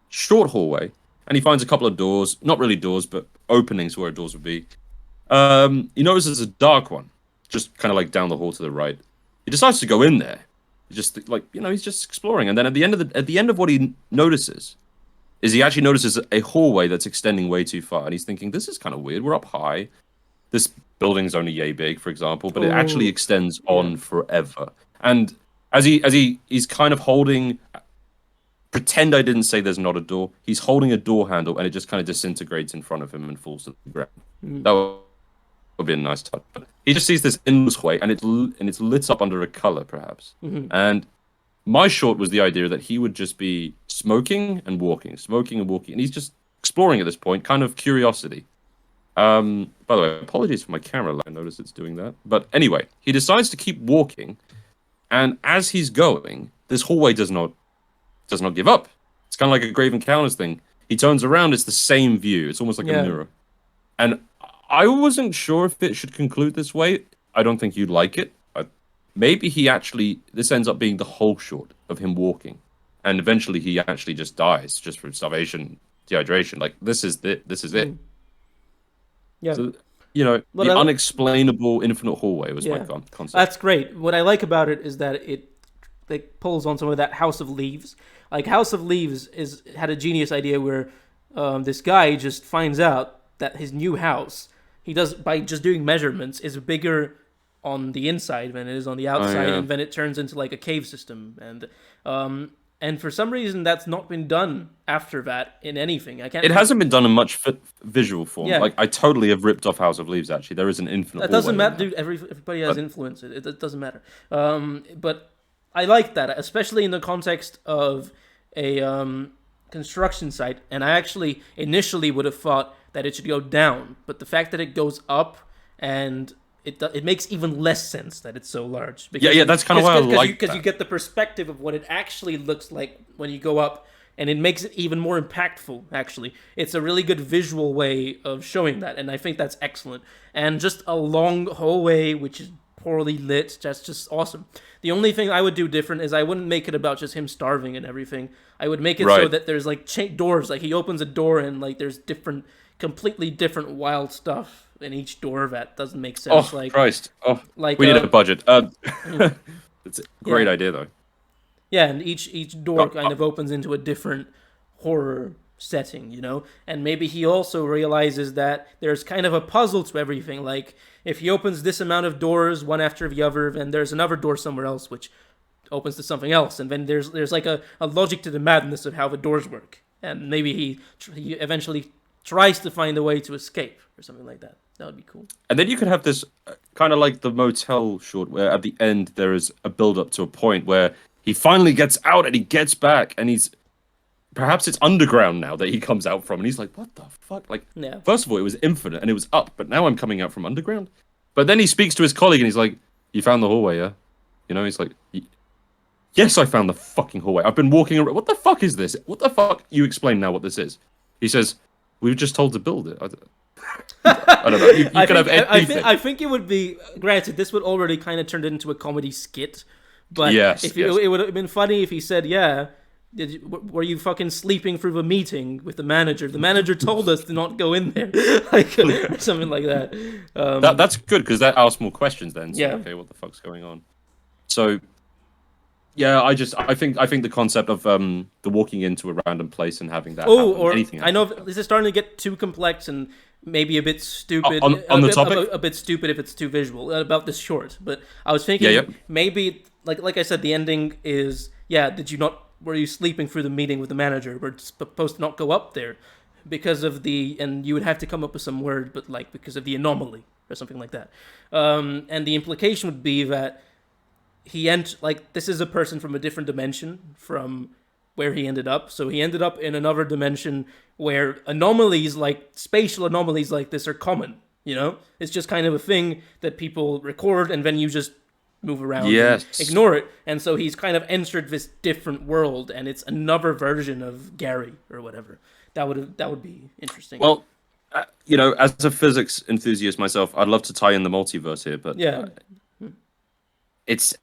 short hallway, and he finds a couple of doors, not really doors, but openings where doors would be. He notices a dark one, just kind of like down the hall to the right. He decides to go in there. He's just exploring, and then at the end of what he notices is he actually notices a hallway that's extending way too far, and he's thinking, this is kind of weird. We're up high. This building's only yay big, for example, but it actually extends on forever. And as he's kind of holding, pretend I didn't say there's not a door. He's holding a door handle, and it just kind of disintegrates in front of him and falls to the ground. That would be a nice touch. But he just sees this endless way, and it's lit up under a color, perhaps. And my short was the idea that he would just be smoking and walking, and he's just exploring at this point, kind of curiosity. By the way, apologies for my camera. I notice it's doing that. But anyway, he decides to keep walking, and as he's going, this hallway does not give up. It's kind of like a Grave Encounters thing. He turns around, it's the same view. It's almost like a mirror. And I wasn't sure if it should conclude this way. I don't think you'd like it. Maybe this ends up being the whole short of him walking. And eventually he actually just dies, just from starvation, dehydration. Like, this is it. Yeah. So, the unexplainable infinite hallway was my concept. That's great. What I like about it is that it pulls on some of that House of Leaves. Like, House of Leaves had a genius idea where this guy just finds out that his new house, he does by just doing measurements, is bigger on the inside than it is on the outside, and then it turns into like a cave system. And for some reason, that's not been done after that in anything. It hasn't been done in much visual form. Yeah. Like, I totally have ripped off House of Leaves, actually. There is an infinite That doesn't hallway matter, dude. Everybody has influence. It doesn't matter. But I like that, especially in the context of a construction site. And I actually initially would have thought that it should go down, but the fact that it goes up, and it makes even less sense that it's so large. Because, that's kind of why I like that. Because you get the perspective of what it actually looks like when you go up, and it makes it even more impactful, actually. It's a really good visual way of showing that, and I think that's excellent. And just a long hallway, which is poorly lit, that's just awesome. The only thing I would do different is I wouldn't make it about just him starving and everything. I would make it so that there's like doors, like he opens a door and like there's completely different wild stuff in each door that doesn't make sense. Oh, Christ. Oh, like, we need a budget. It's a great idea, though. Yeah, and each door kind of opens into a different horror setting, And maybe he also realizes that there's kind of a puzzle to everything. Like, if he opens this amount of doors, one after the other, then there's another door somewhere else, which opens to something else. And then there's like a logic to the madness of how the doors work. And maybe he eventually tries to find a way to escape or something like that. That would be cool. And then you could have this kind of like the motel short, where at the end there is a build-up to a point where he finally gets out and he gets back, and perhaps it's underground now that he comes out from, and he's like, what the fuck? Like, first of all, it was infinite and it was up, but now I'm coming out from underground. But then he speaks to his colleague and he's like, you found the hallway, yeah? He's like, Yes, I found the fucking hallway. I've been walking around. What the fuck is this? What the fuck? You explain now what this is. He says, we were just told to build it. I don't know. You could have anything. I think it would be, granted, this would already kind of turned into a comedy skit. But yes. It would have been funny if he said, yeah, were you fucking sleeping through the meeting with the manager? The manager told us to not go in there. Like, or something like that. That's good, because that asks more questions then. So, yeah. Okay, what the fuck's going on? So, yeah, I think the concept of the walking into a random place and having that anything I know this is starting to get too complex and maybe a bit stupid. On the topic? A bit stupid if it's too visual about this short. But I was thinking maybe, like I said, the ending is, were you sleeping through the meeting with the manager? We're supposed to not go up there because of and you would have to come up with some word, but like because of the anomaly or something like that. And the implication would be that this is a person from a different dimension from where he ended up. So he ended up in another dimension where spatial anomalies like this are common. It's just kind of a thing that people record and then you just move around and ignore it. And so he's kind of entered this different world, and it's another version of Gary or whatever. That would be interesting. Well, as a physics enthusiast myself, I'd love to tie in the multiverse here, but it's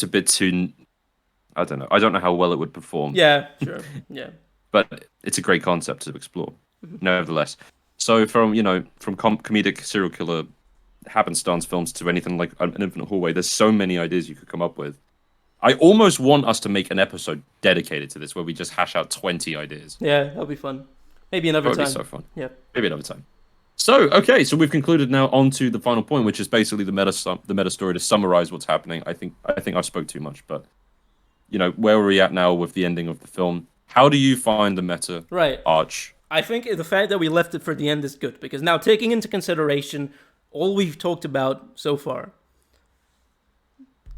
a bit too. I don't know. I don't know how well it would perform. Yeah, sure. Yeah. But it's a great concept to explore, nevertheless. So from comedic serial killer happenstance films to anything like an Infinite Hallway, there's so many ideas you could come up with. I almost want us to make an episode dedicated to this where we just hash out 20 ideas. Yeah, that'll be fun. Maybe another time. That would be so fun. Yeah. Maybe another time. So, okay, so we've concluded now on to the final point, which is basically the meta story to summarize what's happening. I think I spoke too much, but where are we at now with the ending of the film? How do you find the meta arch? I think the fact that we left it for the end is good, because now, taking into consideration all we've talked about so far,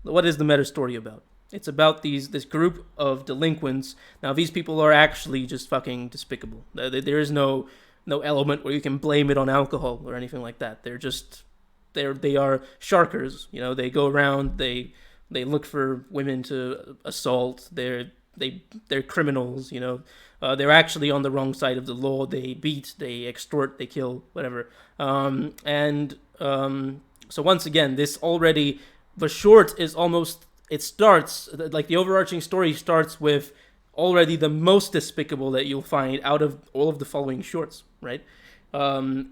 what is the meta story about? It's about this group of delinquents. Now, these people are actually just fucking despicable. There is no element where you can blame it on alcohol or anything like that. They are sharkers. They go around, they look for women to assault. They're criminals. They're actually on the wrong side of the law. They beat, they extort, they kill, whatever. So once again, the short is almost, it starts, like the overarching story starts with already the most despicable that you'll find out of all of the following shorts, right?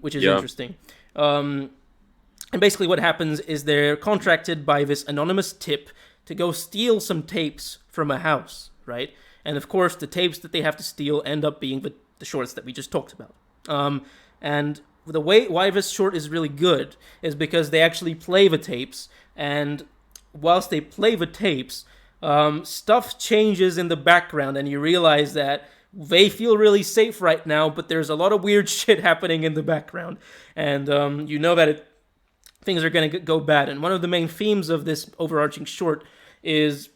Which is interesting. And basically what happens is they're contracted by this anonymous tip to go steal some tapes from a house, right? And of course, the tapes that they have to steal end up being the shorts that we just talked about. And why this short is really good is because they actually play the tapes, and whilst they play the tapes, stuff changes in the background, and you realize that they feel really safe right now, but there's a lot of weird shit happening in the background, and that things are going to go bad. And one of the main themes of this overarching short is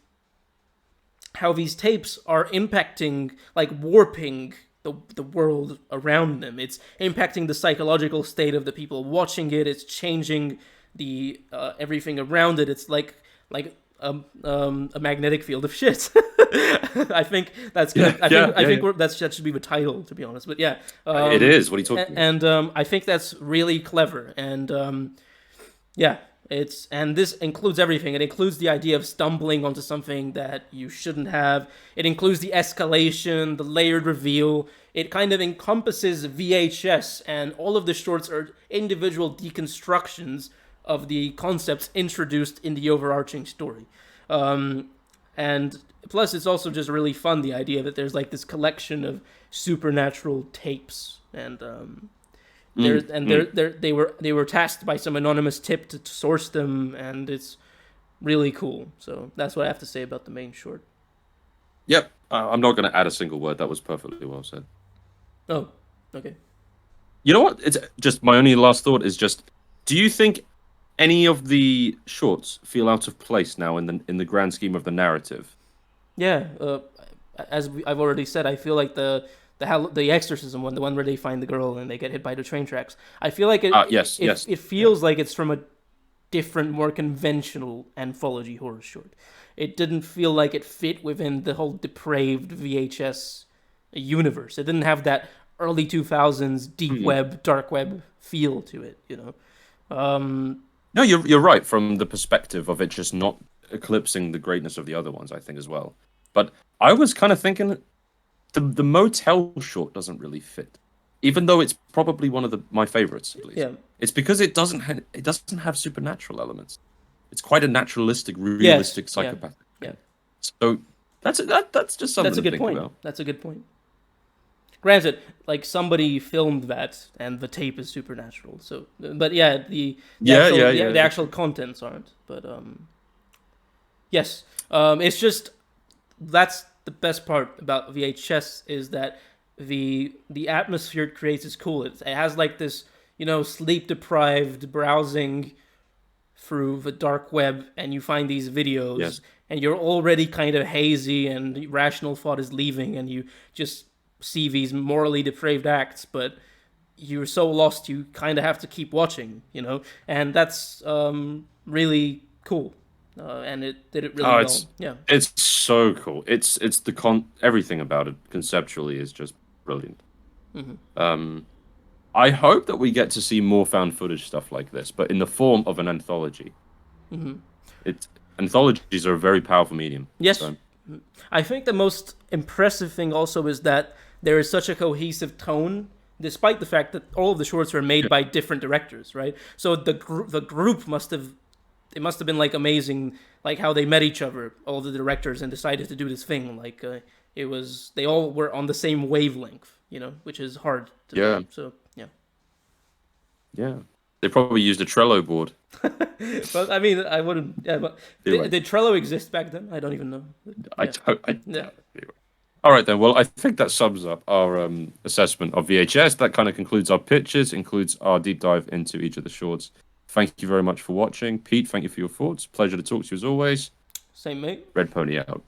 how these tapes are impacting, like warping the world around them. It's impacting the psychological state of the people watching it. It's changing the everything around it. It's like a magnetic field of shit. I think that's gonna. That should be the title, to be honest. But yeah, it is. What are you talking about? And I think that's really clever. And this includes everything. It includes the idea of stumbling onto something that you shouldn't have. It includes the escalation, the layered reveal. It kind of encompasses VHS, and all of the shorts are individual deconstructions of the concepts introduced in the overarching story. And plus, it's also just really fun, the idea that there's like this collection of supernatural tapes, and they were tasked by some anonymous tip to source them, and it's really cool. So that's what I have to say about the main short. Yep, I'm not going to add a single word. That was perfectly well said. Oh, okay. You know what? It's just my only last thought is just: do you think any of the shorts feel out of place now in the grand scheme of the narrative? Yeah, as I've already said, I feel like the exorcism one, the one where they find the girl and they get hit by the train tracks. I feel like it. Yes. It feels like it's from a different, more conventional anthology horror short. It didn't feel like it fit within the whole depraved VHS universe. It didn't have that early 2000s deep web, dark web feel to it, you know. No, you're right from the perspective of it just not eclipsing the greatness of the other ones, I think, as well. But I was kind of thinking the motel short doesn't really fit, even though it's probably one of my favorites, at least. Yeah. It's because it doesn't have supernatural elements. It's quite a naturalistic, realistic, psychopathic. Yeah. So that's just something That's a to good think point. about. That's a good point. Granted, like somebody filmed that, and the tape is supernatural. So, but yeah, the actual contents aren't. But yes, it's just that's the best part about VHS is that the atmosphere it creates is cool. It has like this, you know, sleep deprived browsing through the dark web, and you find these videos, and you're already kind of hazy, and rational thought is leaving, and you just see these morally depraved acts, but you're so lost you kind of have to keep watching, you know, and that's really cool, and it did it really well. Yeah, it's so cool. It's everything about it conceptually is just brilliant. I hope that we get to see more found footage stuff like this, but in the form of an anthology. Anthologies are a very powerful medium. Yes. So. I think the most impressive thing also is that there is such a cohesive tone, despite the fact that all of the shorts were made by different directors, right? So the group must have been like amazing, like how they met each other, all the directors, and decided to do this thing. Like they all were on the same wavelength, you know, which is hard to do. So yeah, they probably used a Trello board. But I mean, I wouldn't. Yeah, but did Trello exist back then? I don't even know. Yeah. All right then. Well, I think that sums up our assessment of VHS. That kind of concludes our pitches, includes our deep dive into each of the shorts. Thank you very much for watching, Pete. Thank you for your thoughts. Pleasure to talk to you as always. Same, mate. Red Pony out.